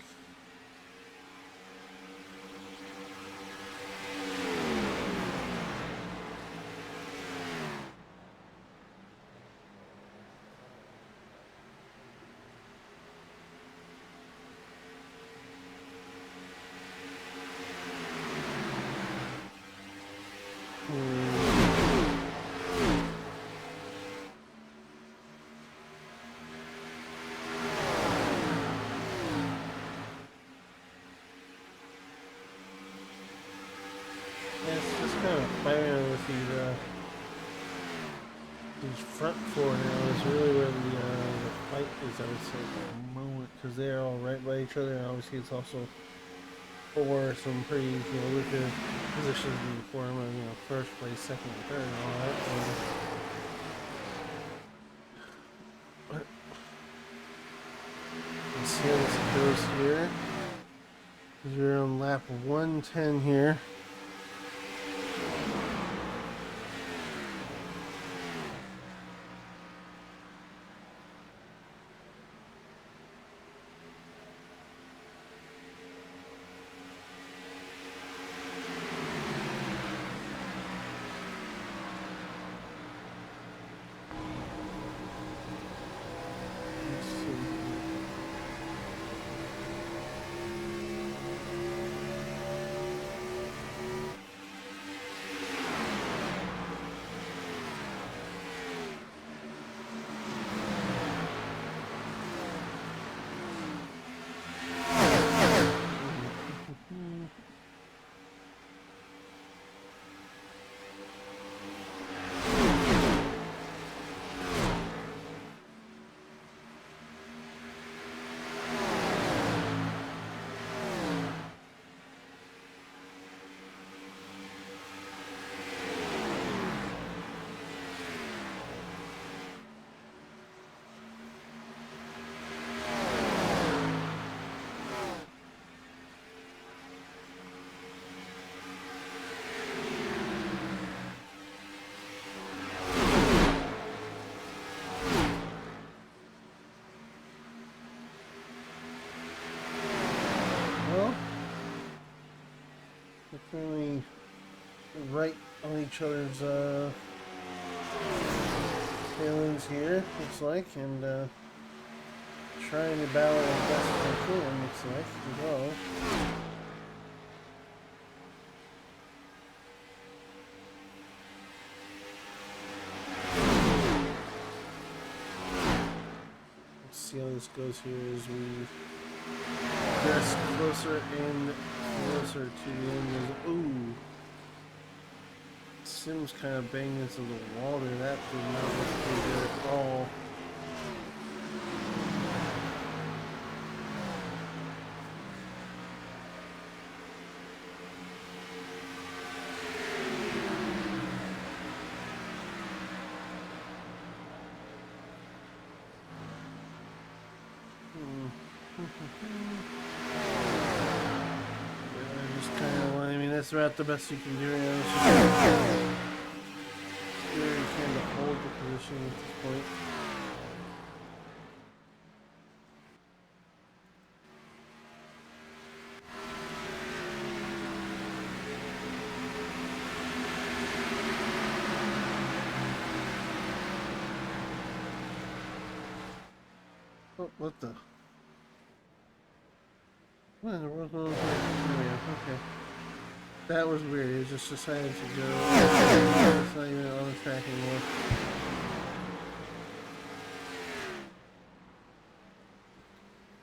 Fighting with these front 4 now is really where the fight is, I would say, at the moment, because they're all right by each other, and obviously it's also for some pretty lucrative positions for them, first place, second, and third, and all that. But let's see how this lap 110 here. Definitely right on each other's tail ends here, looks like, and trying to battle as best as I can, looks like, as well. Let's see how this goes here as we press closer and closer to the end. Ooh. Sims kind of banged into the wall there. That did not look pretty good at all. Just kind of, I mean, that's about the best you can do. You know, you can to hold the position at this point. Oh, what the? What in the world? Oh, yeah, okay. That was weird. It just decided to go. It's not even on the track anymore.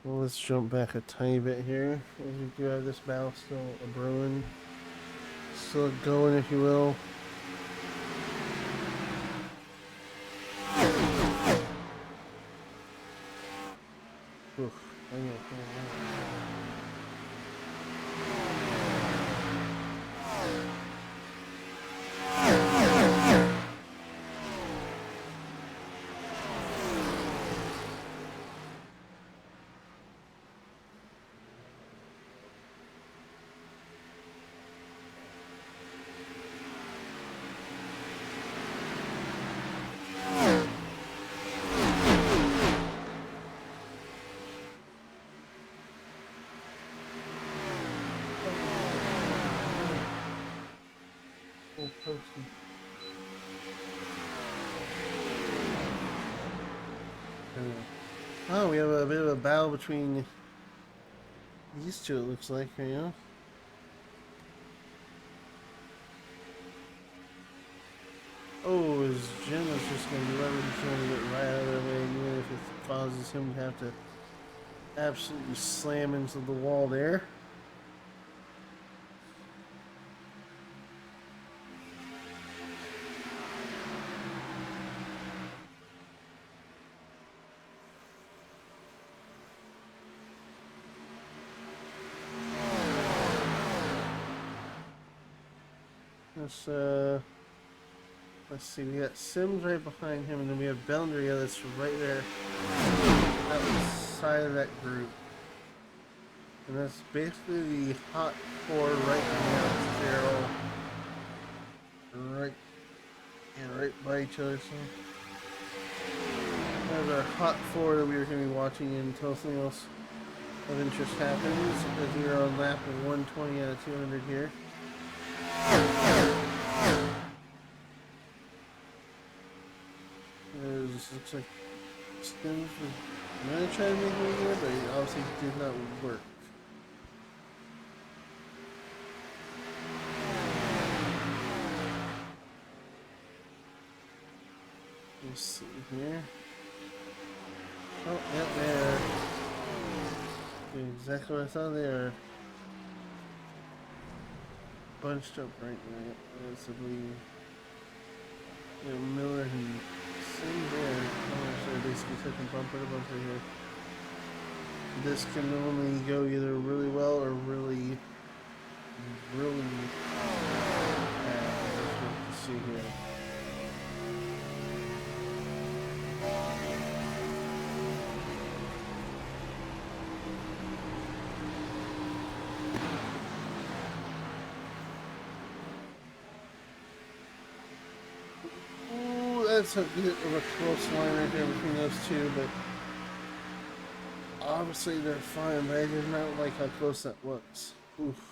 Well, let's jump back a tiny bit here. As we do have this battle still a brewing. Still going, if you will. Oof. Oh, we have a bit of a battle between these two, it looks like, you know? Oh, his Jim is just going to do everything he can to get right out of their way, even if it causes him to have to absolutely slam into the wall there. Let's see, we got Sims right behind him, and then we have Bellenria that's right there outside of that group. And that's basically the hot four right now. Zero. Right. And right by each other. So there's our hot four that we are going to be watching until something else of interest happens. As we are on lap of 120 out of 200 here. This looks like Sims was going to try to make it here, but it obviously did not work. Let's see here. Oh, yep, there. Exactly what I thought. They are bunched up right now. Basically, Miller and Sim there. They're basically taking bumper to bumper here. This can only go either really well or really bad. That's what you see here. That's a bit of a close line right there between those two, but obviously they're fine, but I did not like how close that was. Oof.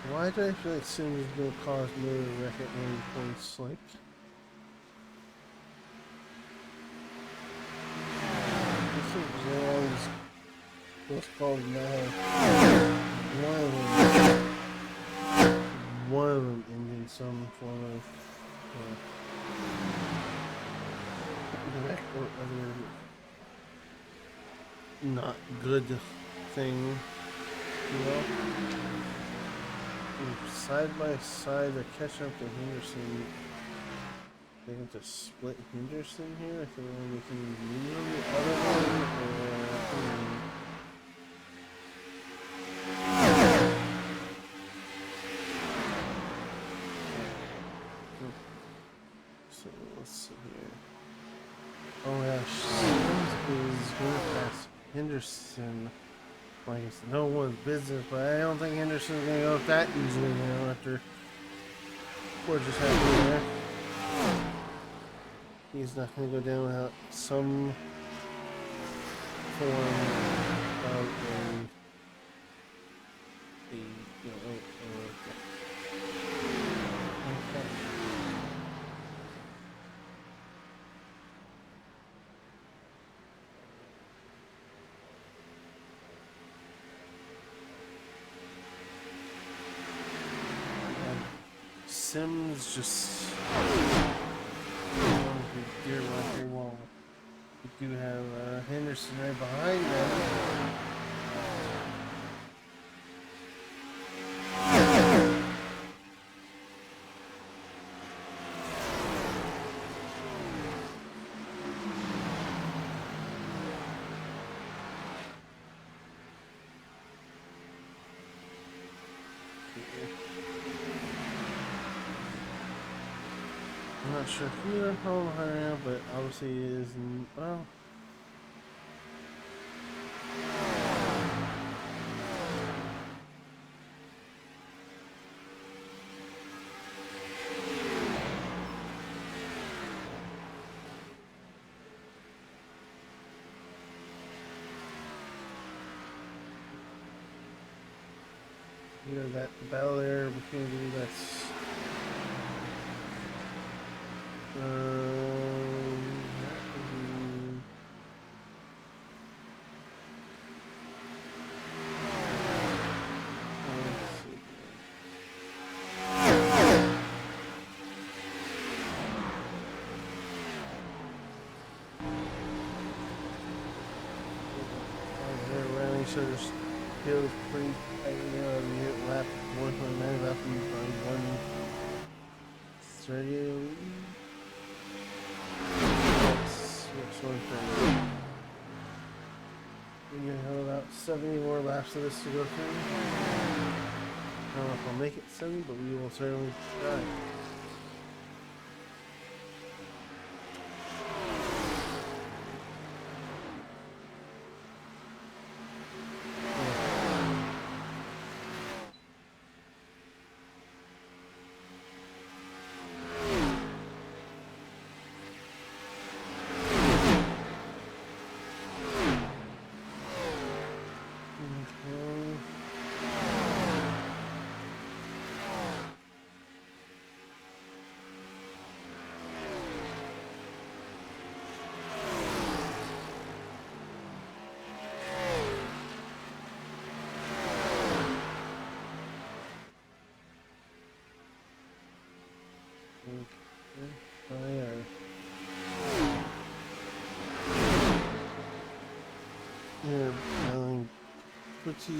Why do I feel like Sims is going to cause Miller to wreck at any points? Like, this is always what's called now. One of them ended some form of direct or other not good thing, you know? Side by side, they're catching up to Henderson. They have to split Henderson here. I think we can leave on the other one. So let's see here. Oh yeah, Sims is going to pass Henderson. Like it's no one's business, but I don't think Henderson's gonna go up that easily now after what just happened there. He's not gonna go down without some form of Sims just deer right here. Well, we do have Henderson right behind them. I'm not sure who they're calling behind now, but obviously it is, well, you know, that battle there between that's so there's feels pretty tight, you know, you hit lap 129 lap by one It's ready. Yes, one thing. We have about 70 more laps of this to go through. I don't know if I'll make it 70, but we will certainly try. Yeah, pretty,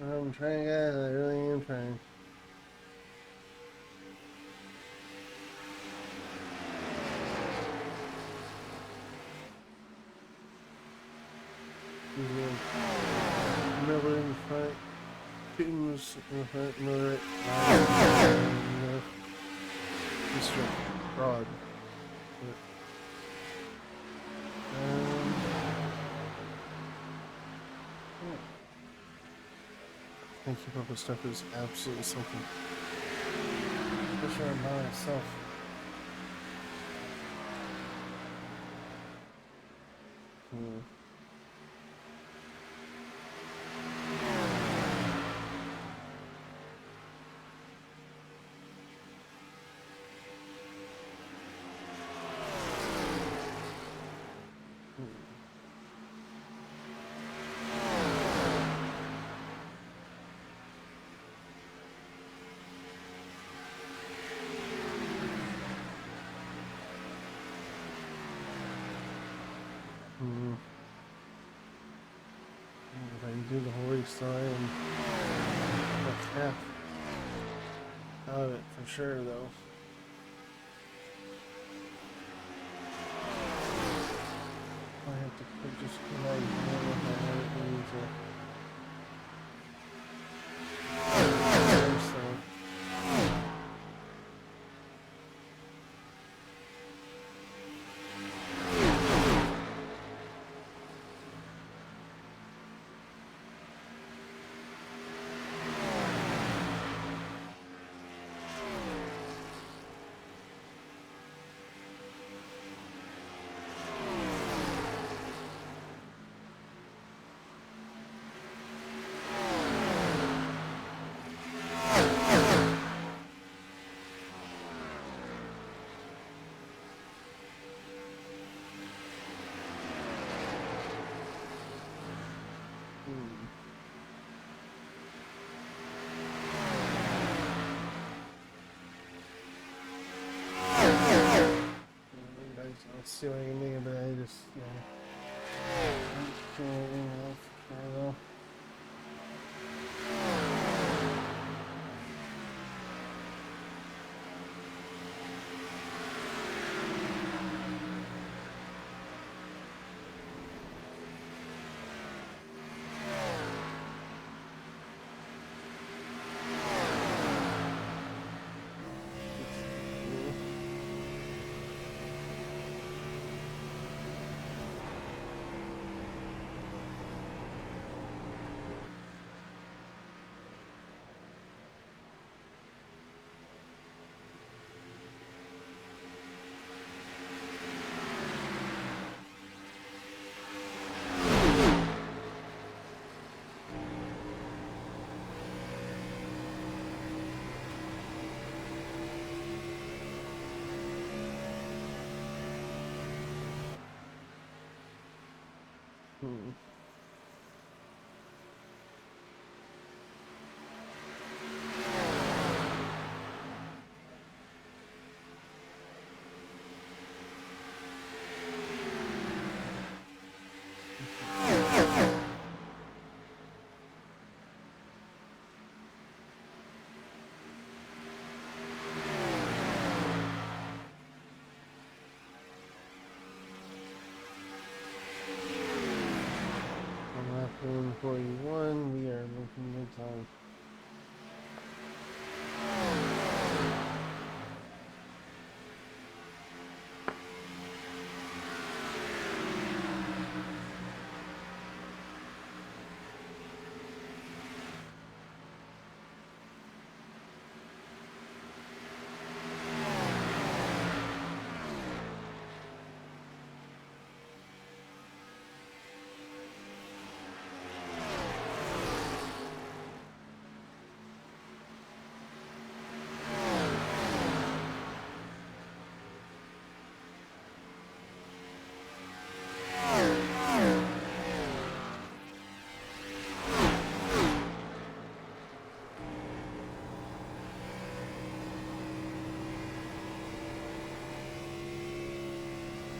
I'm trying, guys. I really am trying. Miller in front, Putin's in front, Miller at Mr. Broad. I think keep up with stuff is absolutely something. Especially by myself. If I can do the whole race time, that's half out of it for sure, though. I have to just come out and know if I have it need to. Let's see what I can make, but I just, can't do anything else. I don't know. Hmm. On lap 141, we are making good time.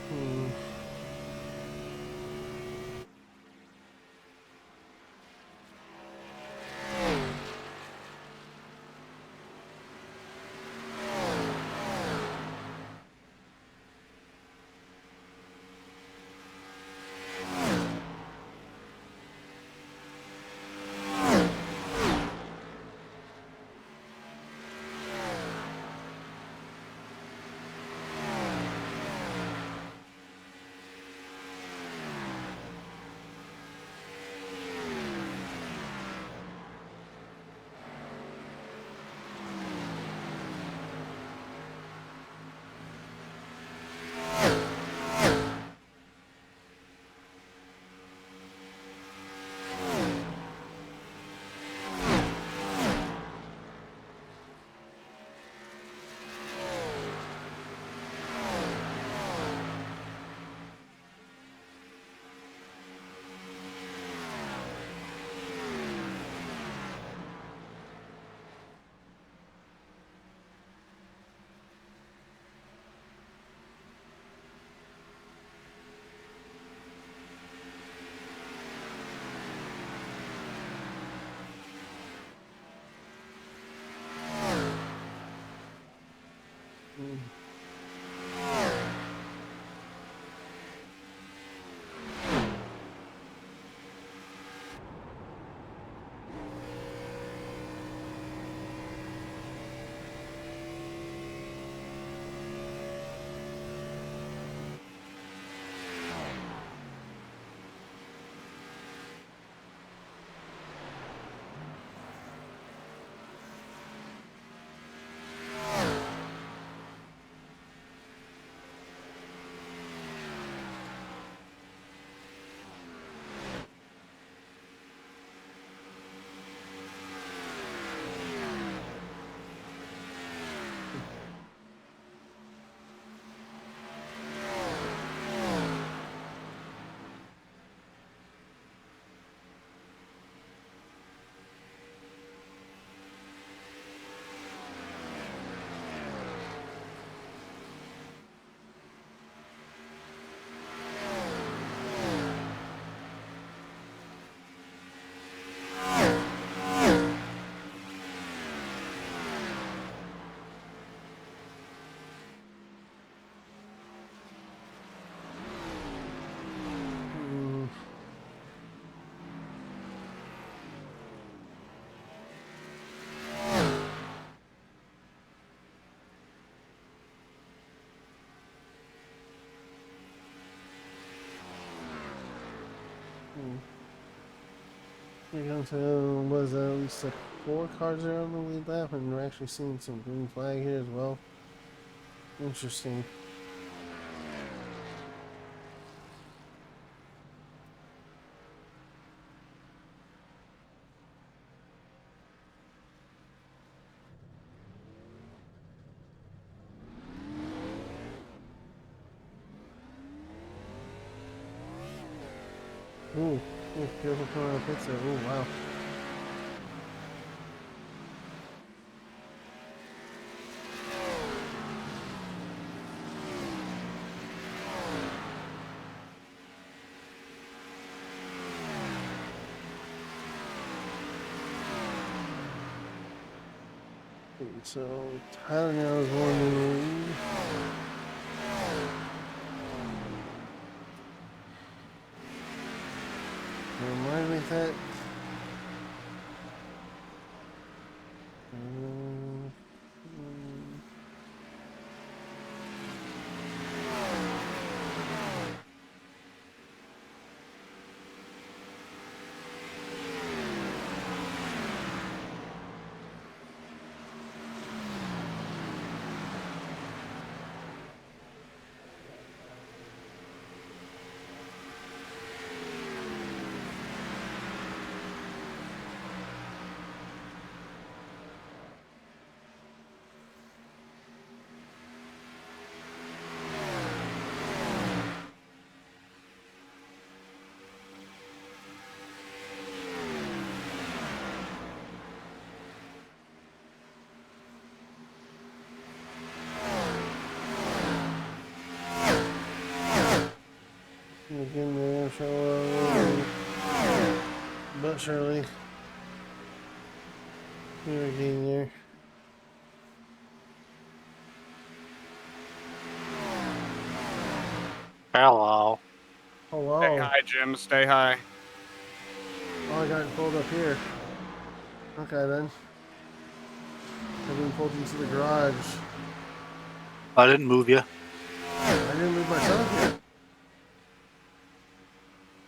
Hmm. Hmm. Hmm. Hmm. Here comes was at least like 4 cars there on the lead lap, and we're actually seeing some green flag here as well. Interesting. Ooh, careful coming out of pits there. Ooh, wow. So Tyler now is one in the lead. Remind me that. Again, there, shallow, but surely you're getting there. Hello. Hello. Stay high, Jim. Stay high. Oh, I got pulled up here. Okay then. I've been pulled into the garage. I didn't move you. I didn't move myself yet.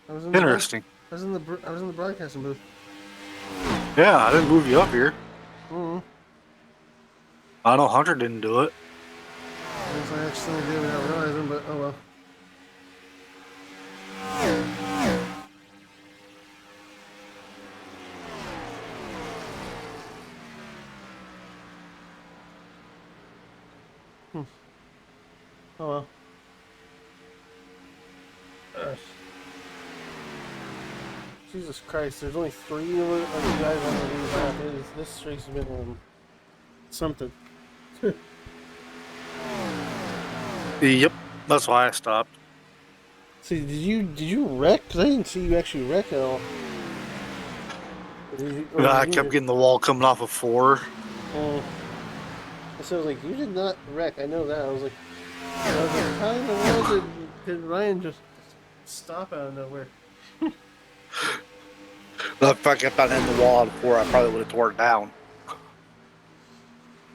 I was in Interesting. I was in the broadcasting booth. Yeah, I didn't move you up here. Mm-hmm. I know Hunter didn't do it. I guess I accidentally did without realizing, but oh well. Oh well. Jesus Christ, there's only 3 of the guys on the lead lap. This race has been something. Yep, that's why I stopped. See, did you wreck? Cause I didn't see you actually wreck at all. I kept getting the wall coming off of 4. So I was like, you did not wreck. I know that. I was like, how in the world did Ryan just stop out of nowhere? If I kept on hitting the wall on 4, I probably would have tore it down.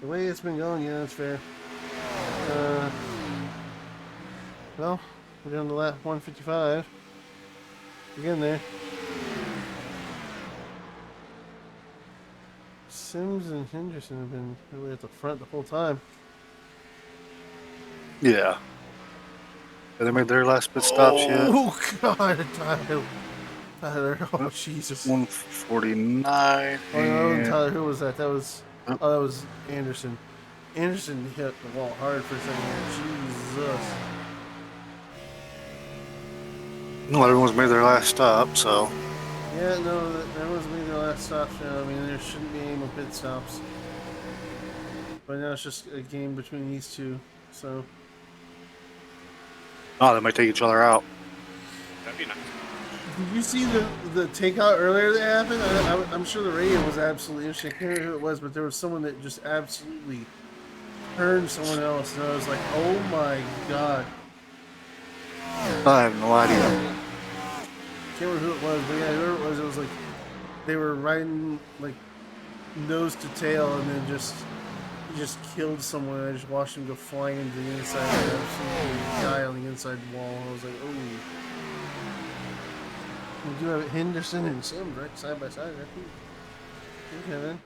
The way it's been going, yeah, that's fair. Well, we're down to lap 155. Again there. Sims and Henderson have been really at the front the whole time. Yeah. Have they made their last pit stops yet? Oh, God, Tyler. Oh, Jesus. 149. Oh, no, Tyler, who was that? That was Anderson. Anderson hit the wall hard for a second here. Jesus. No, everyone's made their last stop, so. Yeah, no, everyone's made their last stop now. I mean, there shouldn't be any more pit stops. But now it's just a game between these two, so. Oh, they might take each other out. That'd be nice. Did you see the takeout earlier that happened? I'm sure the radio was absolutely interesting. I can't remember who it was, but there was someone that just absolutely turned someone else, and I was like, oh my God. I have no idea. I can't remember who it was, but yeah, whoever it was like they were riding like nose to tail, and then he just killed someone. I just watched him go flying into the inside and absolutely die on the inside wall. I was like, oh. We do have Henderson and Sims right side by side. Right? Okay then.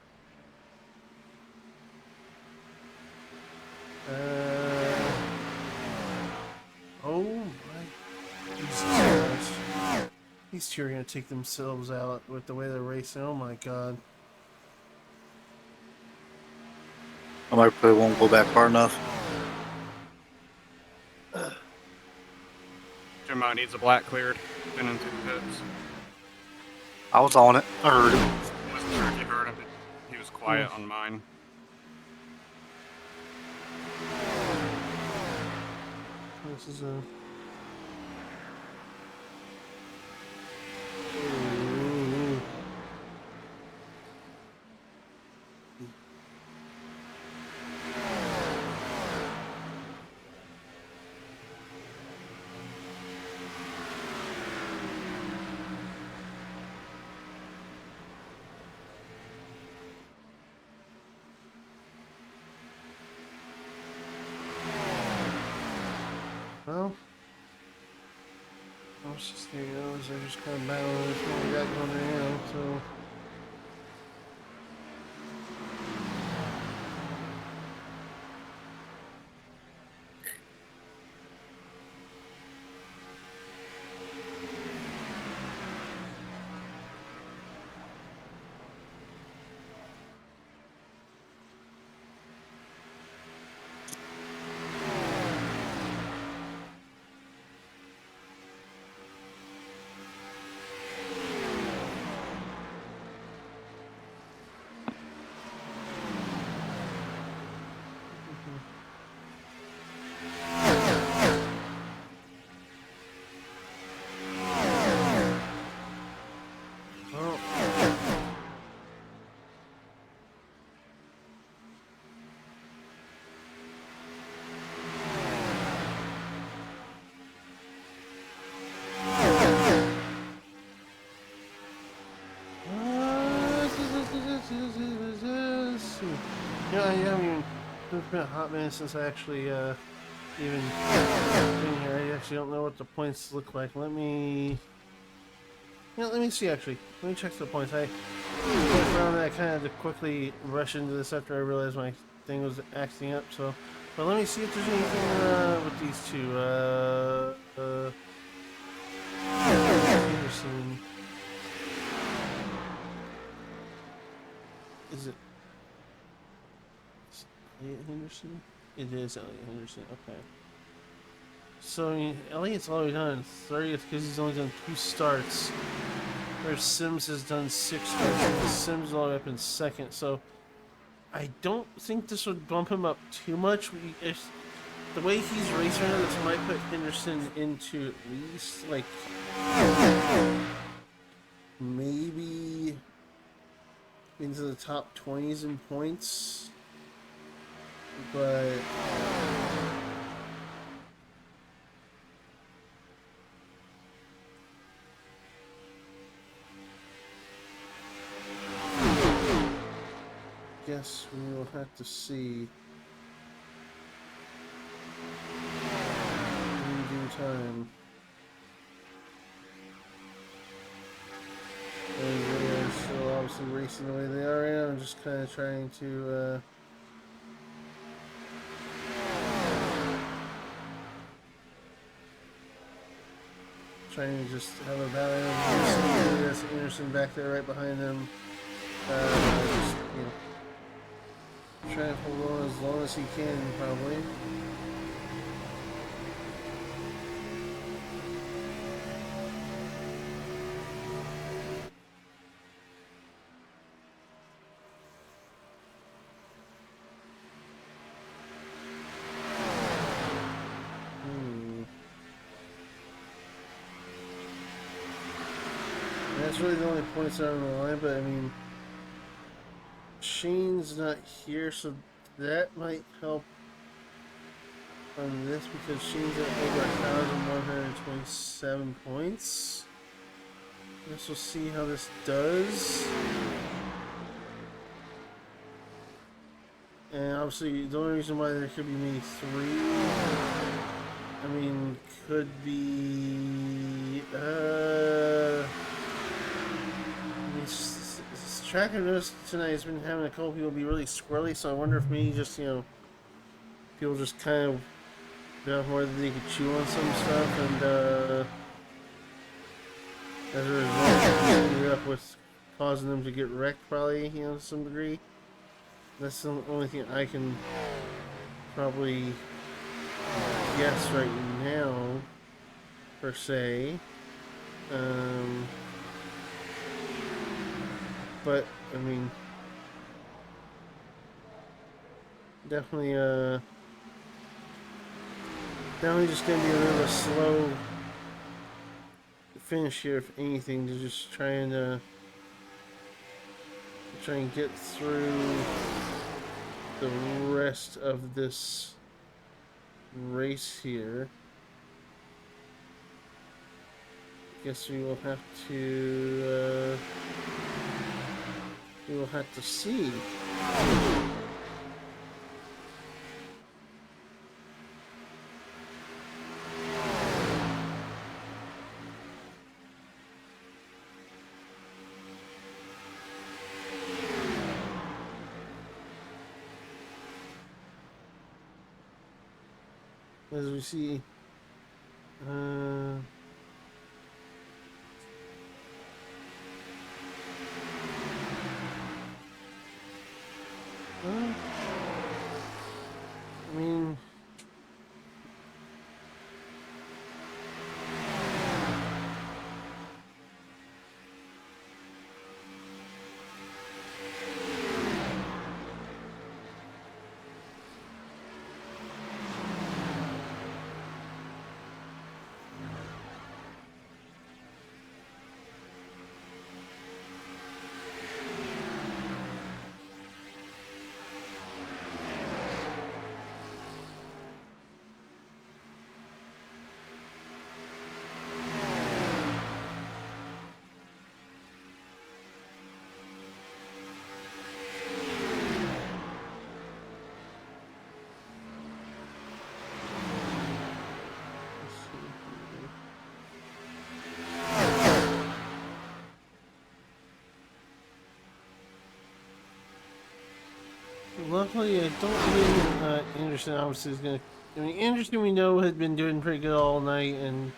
Oh my. These two are going to take themselves out with the way they're racing. Oh my God. I might probably won't go back far enough. Jim needs a black cleared. Been into the pits. I was on it. I heard it. Wasn't sure if you heard him. He was quiet on mine. This is a. Well, I was just there, they're just kind of battling this what we got going right now, so. Yeah, I mean, it's been a hot minute since I actually even been here. I actually don't know what the points look like. Let me see actually. Let me check the points. I went around that kind of to quickly rush into this after I realized my thing was acting up. So, but let me see if there's anything with these two. Henderson. Is it? Elliot Henderson? It is Elliot Henderson, okay. So, I mean, Elliot's all the way done in 30th because he's only done 2 starts. Whereas Sims has done 6 starts, and Sims is all the way up in 2nd. So, I don't think this would bump him up too much. If the way he's racing right now, this might put Henderson into at least, like, maybe into the top 20s in points. But guess we will have to see in due time. And they are still obviously racing the way they are right now. I'm just kind of trying to just have a battle. There's Anderson back there right behind them. Just, you know, trying to hold on as long as he can, probably. That's really the only points that are on the line, but I mean, Shane's not here, so that might help on this because Shane's at over 1,127 points. I guess we'll see how this does. And obviously, the only reason why there could be maybe 3, I mean, could be, this track I've noticed tonight has been having a couple people be really squirrely, so I wonder if maybe just, you know, people just kind of got more than they could chew on some stuff, and as a result, ended up with causing them to get wrecked, probably, you know, to some degree. That's the only thing I can probably guess right now, per se. Um, but I mean, definitely, definitely just gonna be a little slow finish here, if anything, to just try and get through the rest of this race here. Guess we will have to see. As we see, uh, well, I mean, let's see here. Luckily, I don't think Anderson obviously is gonna. I mean, Anderson we know had been doing pretty good all night, and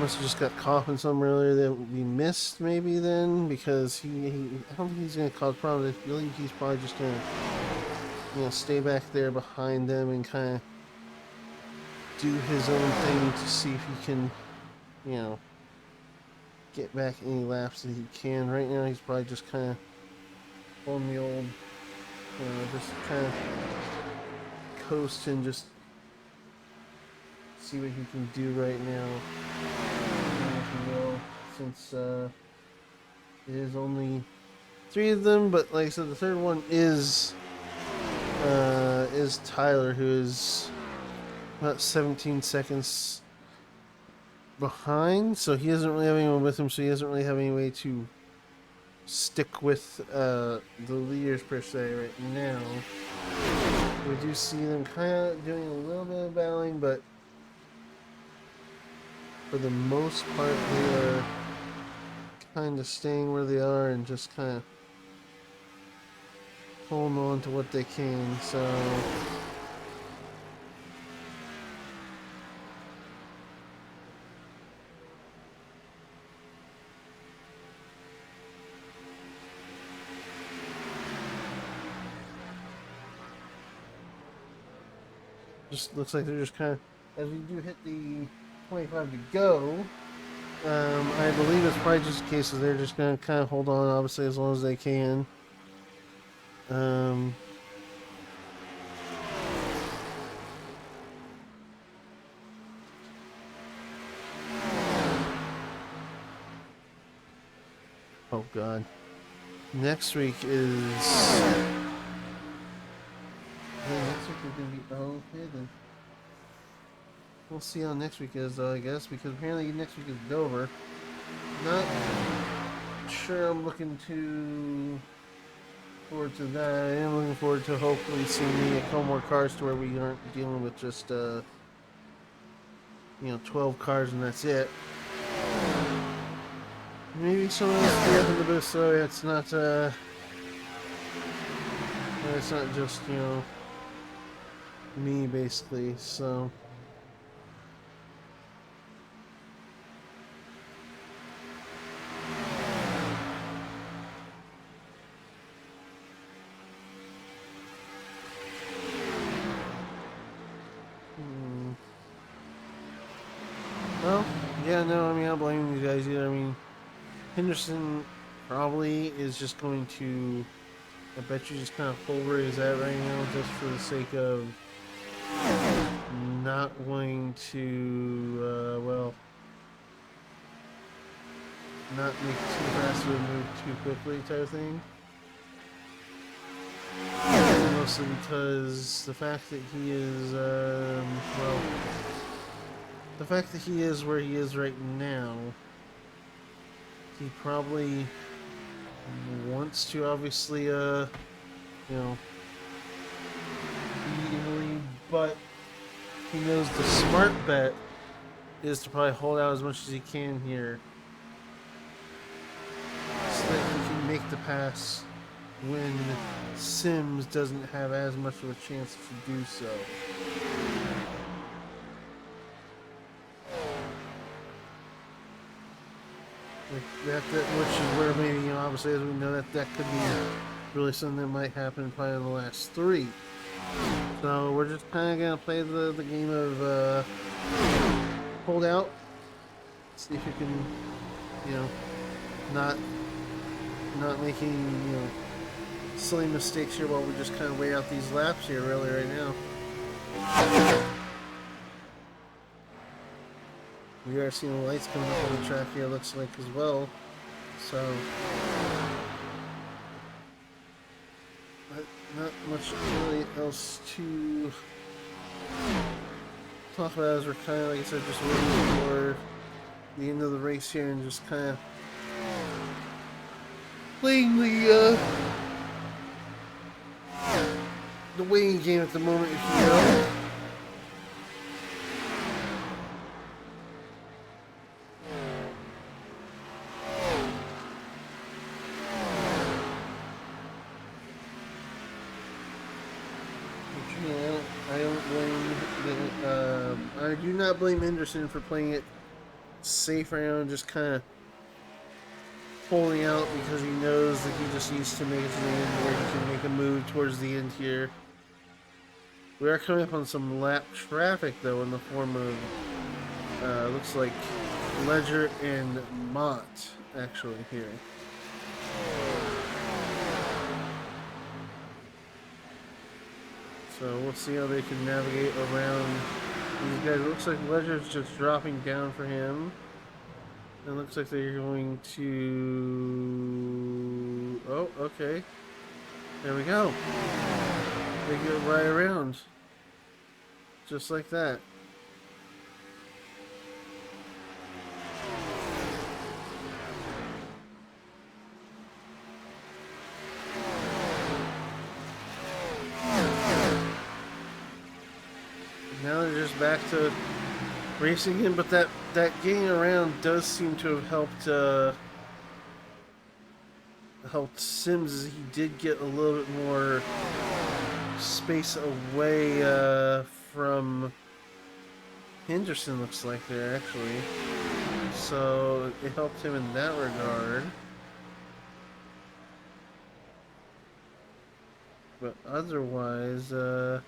must have just got caught in something earlier that we missed, maybe then, because I don't think he's gonna cause problems. I believe he's probably just gonna, stay back there behind them and kind of do his own thing to see if he can, you know, get back any laps that he can. Right now, he's probably just kind of on the old, just kind of coast and just see what he can do right now, if you will, since it is only 3 of them. But like I said, the third one is Tyler, who is about 17 seconds behind, so he doesn't really have anyone with him, so he doesn't really have any way to stick with the leaders per se right now. We do see them kind of doing a little bit of battling, but for the most part they are kind of staying where they are and just kind of holding on to what they can. So just looks like they're just kind of, as we do hit the 25 to go, I believe it's probably just a case of they're just going to kind of hold on, obviously, as long as they can. Oh God. Next week is. Next week is gonna be okay then. We'll see how next week is, though, I guess, because apparently next week is Dover. Not sure I'm looking forward to that. I am looking forward to hopefully seeing maybe a couple more cars to where we aren't dealing with just 12 cars and that's it. Maybe some of us be up in the booth, so it's not just me basically. So. Well, Yeah, no, I mean, I don't blame these guys either. I mean, Henderson probably is just going to, I bet you, just kind of hold where he's at right now just for the sake of not wanting to, well, not make too fast of a move too quickly type of thing. Mostly because the fact that he is, well, the fact that he is where he is right now, he probably wants to obviously, you know, be in the lead, but he knows the smart bet is to probably hold out as much as he can here so that he can make the pass when Sims doesn't have as much of a chance to do so. Like which is where maybe, you know, obviously, as we know, that could be really something that might happen probably in the last three. So we're just kind of gonna play the game of hold out, see if you can, you know, not making, you know, silly mistakes here while we just kind of wait out these laps here really right now. We are seeing the lights coming up on the track here, looks like, as well. So, not much really else to talk about as we're kind of, like I said, just waiting for the end of the race here and just kind of playing the waiting game at the moment, if you will. I do not blame Henderson for playing it safe right now and just kind of holding out because he knows that he just needs to make it to the end where he can make a move towards the end here. We are coming up on some lap traffic though in the form of looks like Ledger and Mott actually here. So we'll see how they can navigate around these guys. It looks like Ledger's just dropping down for him. It looks like they're going to... Oh, okay. There we go. They get right around. Just like that. Now they're just back to racing him, but that getting around does seem to have helped Sims, as he did get a little bit more space away from Henderson, looks like there actually. So it helped him in that regard. But otherwise, oh,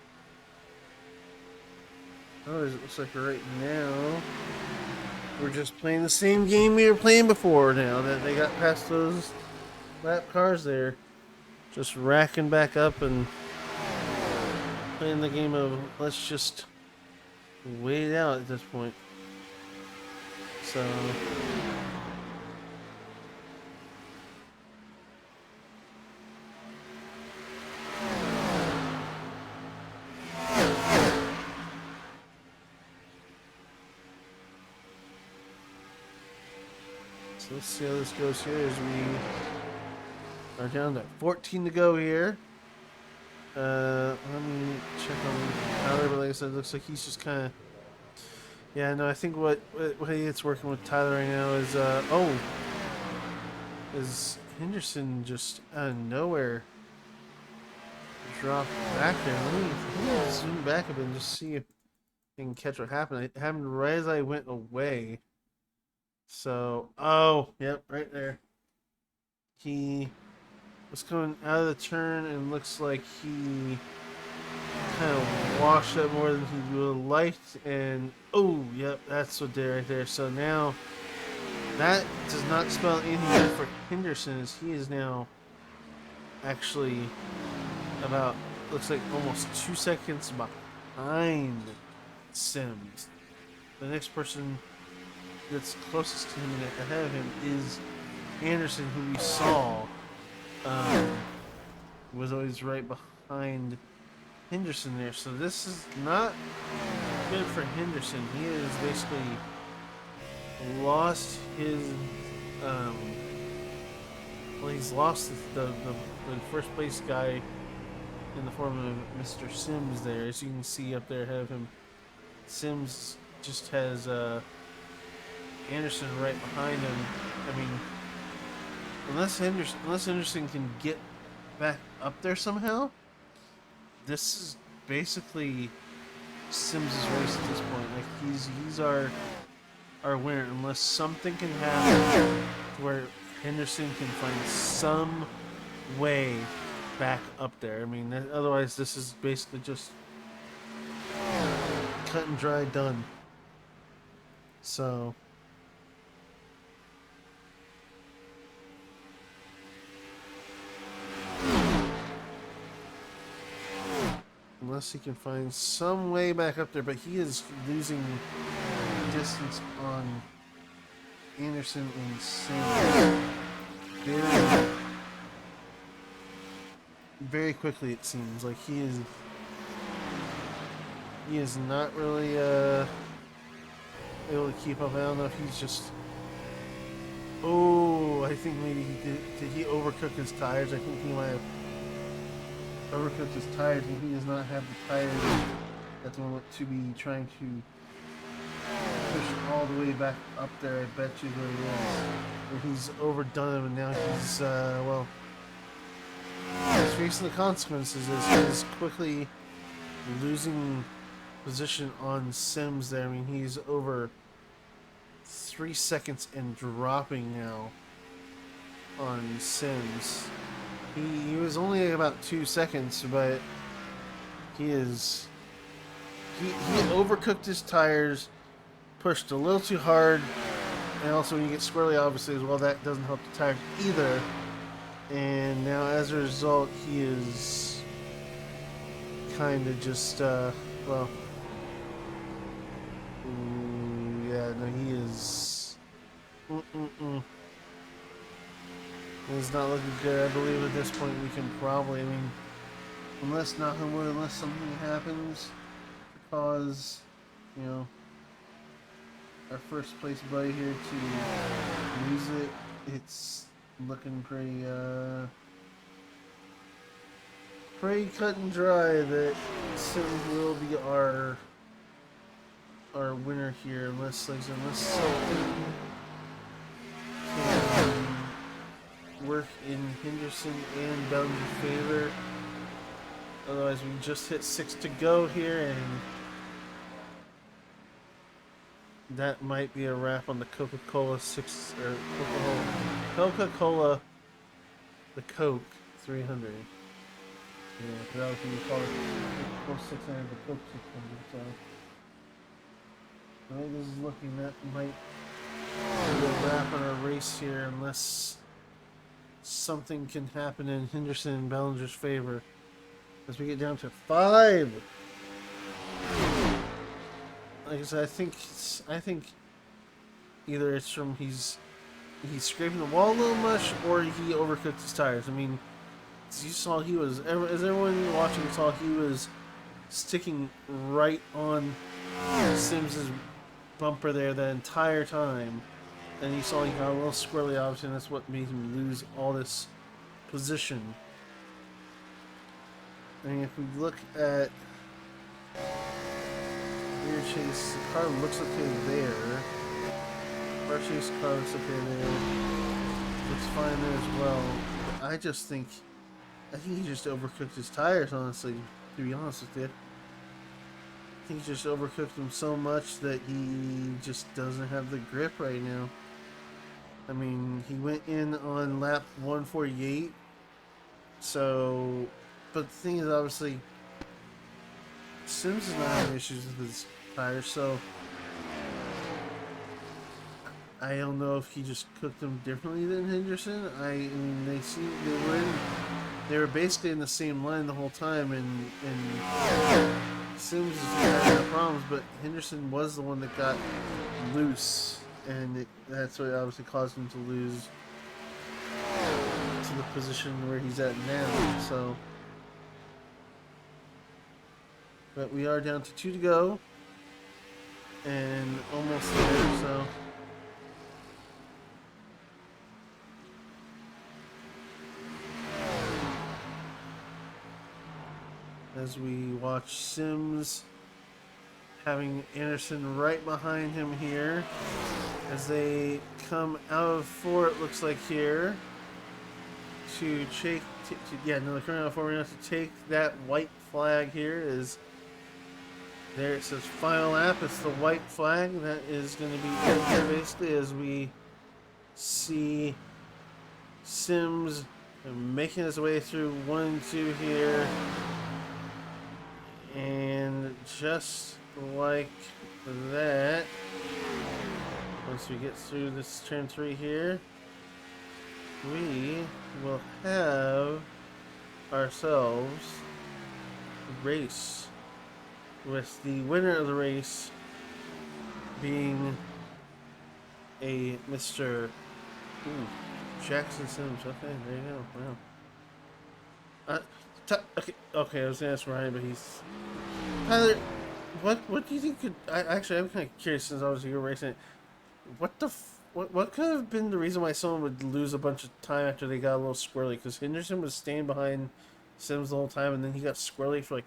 it looks like right now we're just playing the same game we were playing before now that they got past those lap cars there. Just racking back up and playing the game of let's just wait it out at this point. So let's see how this goes here as we are down to 14 to go here. Let me check on Tyler, but like I said, it looks like he's just kind of... Yeah, no, I think what it's working with Tyler right now is, is Henderson just out of nowhere dropped back there. Let me zoom back a bit and just see if I can catch what happened. It happened right as I went away. So, oh, yep, right there. He was coming out of the turn and looks like he kind of washed up more than he would have liked, and oh, yep, that's what did right there. So now that does not spell anything good for Henderson, as he is now actually about, looks like almost 2 seconds behind Sims. The next person that's closest to him and ahead of him is Anderson, who we saw was always right behind Henderson there. So this is not good for Henderson. He has basically lost his well, he's lost the first place guy in the form of Mr. Sims there. As you can see up there ahead of him, Sims just has Anderson right behind him. I mean, unless Henderson can get back up there somehow, this is basically Sims' race at this point. Like he's our winner, unless something can happen where Henderson can find some way back up there. I mean, otherwise this is basically just cut and dry, done. So unless he can find some way back up there, but he is losing distance on Anderson and Sam very quickly, it seems. Like he is not really able to keep up. I don't know if he's just, oh, I think maybe did he overcook his tires? I think he might have overcooked his tires, and he does not have the tires at the moment to be trying to push all the way back up there. I bet you there he is. Or he's overdone him, and now he's well, he's facing the consequences as he is quickly losing position on Sims there. I mean, he's over 3 seconds and dropping now on Sims. He was only about 2 seconds, but he overcooked his tires, pushed a little too hard, and also when you get squirrely, obviously, as well, that doesn't help the tire either. And now, as a result, he is kind of just, well, yeah, no, he is, It's not looking good. I believe at this point we can probably, I mean, unless something happens to cause, you know, our first place buddy here to lose it, it's looking pretty cut and dry that Sims will be our winner here, unless something can work in Henderson and Bellinger's favor. Otherwise, we just hit 6 to go here, and that might be a wrap on the Coca-Cola Coca-Cola, the Coke 300. Yeah, that was what you call it. Coke 600, the Coke 600. So I think this is looking, that might be a wrap on our race here, unless something can happen in Henderson and Bellinger's favor as we get down to 5. Like I said, I think either it's from he's scraping the wall a little much, or he overcooked his tires. I mean, as you saw, as everyone watching saw, he was sticking right on Sims's bumper there the entire time. And you saw he got a little squirrely, obviously, and that's what made him lose all this position. I mean, if we look at rear chase, the car looks okay there. Car chase car looks okay there. Looks fine there as well. But I think he just overcooked his tires, honestly, to be honest with you. I think he just overcooked them so much that he just doesn't have the grip right now. I mean, he went in on lap 148, so, but the thing is, obviously, Sims is not having issues with his tires, so I don't know if he just cooked them differently than Henderson. I mean, they were basically in the same line the whole time, and Sims is having problems, but Henderson was the one that got loose, and that's what obviously caused him to lose to the position where he's at now. So, but we are down to 2 to go, and almost there. So. As we watch Sims having Anderson right behind him here as they come out of 4, it looks like here to take they're coming out of 4 now to take that white flag. Here is there, it says final lap. It's the white flag that is going to be in here basically as we see Sims making his way through 1 and 2 here. And just like that, once we get through this turn 3 here, we will have ourselves a race, with the winner of the race being a Mr. Jackson Sims. Okay, there you go. Wow. Okay, I was gonna ask Ryan, but he's Tyler. What do you think could? I'm kind of curious since obviously you're racing it. What could have been the reason why someone would lose a bunch of time after they got a little squirrely? Because Henderson was staying behind Sims the whole time, and then he got squirrely for like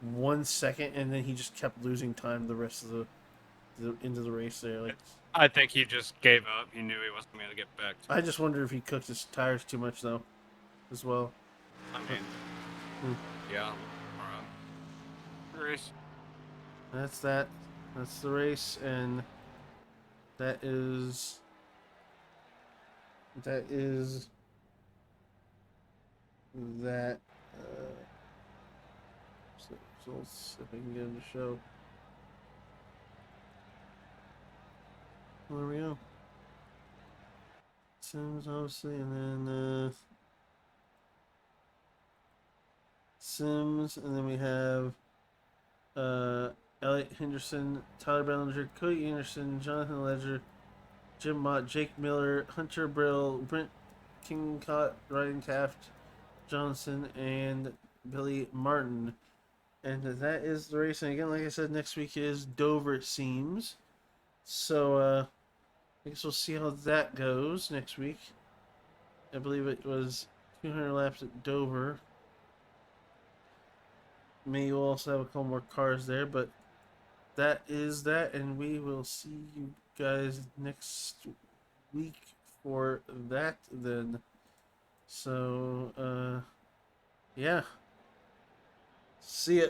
1 second, and then he just kept losing time the rest of the into the race there. Like, I think he just gave up. He knew he wasn't going to get back. I just wonder if he cooked his tires too much though, as well. I mean, yeah. Race. That's that. That's the race, and that is that. So let's see if I can get him to show. There we go. Sims, obviously, and then Sims, and then we have Elliot Henderson, Tyler Bellinger, Cody Anderson, Jonathan Ledger, Jim Mott, Jake Miller, Hunter Brill, Brent Kingcott, Ryan Taft, Johnson, and Billy Martin. And that is the race. And again, like I said, next week is Dover, it seems. So, I guess we'll see how that goes next week. I believe it was 200 laps at Dover. Maybe we'll also have a couple more cars there, but that is that, and we will see you guys next week for that then. So, yeah. See ya.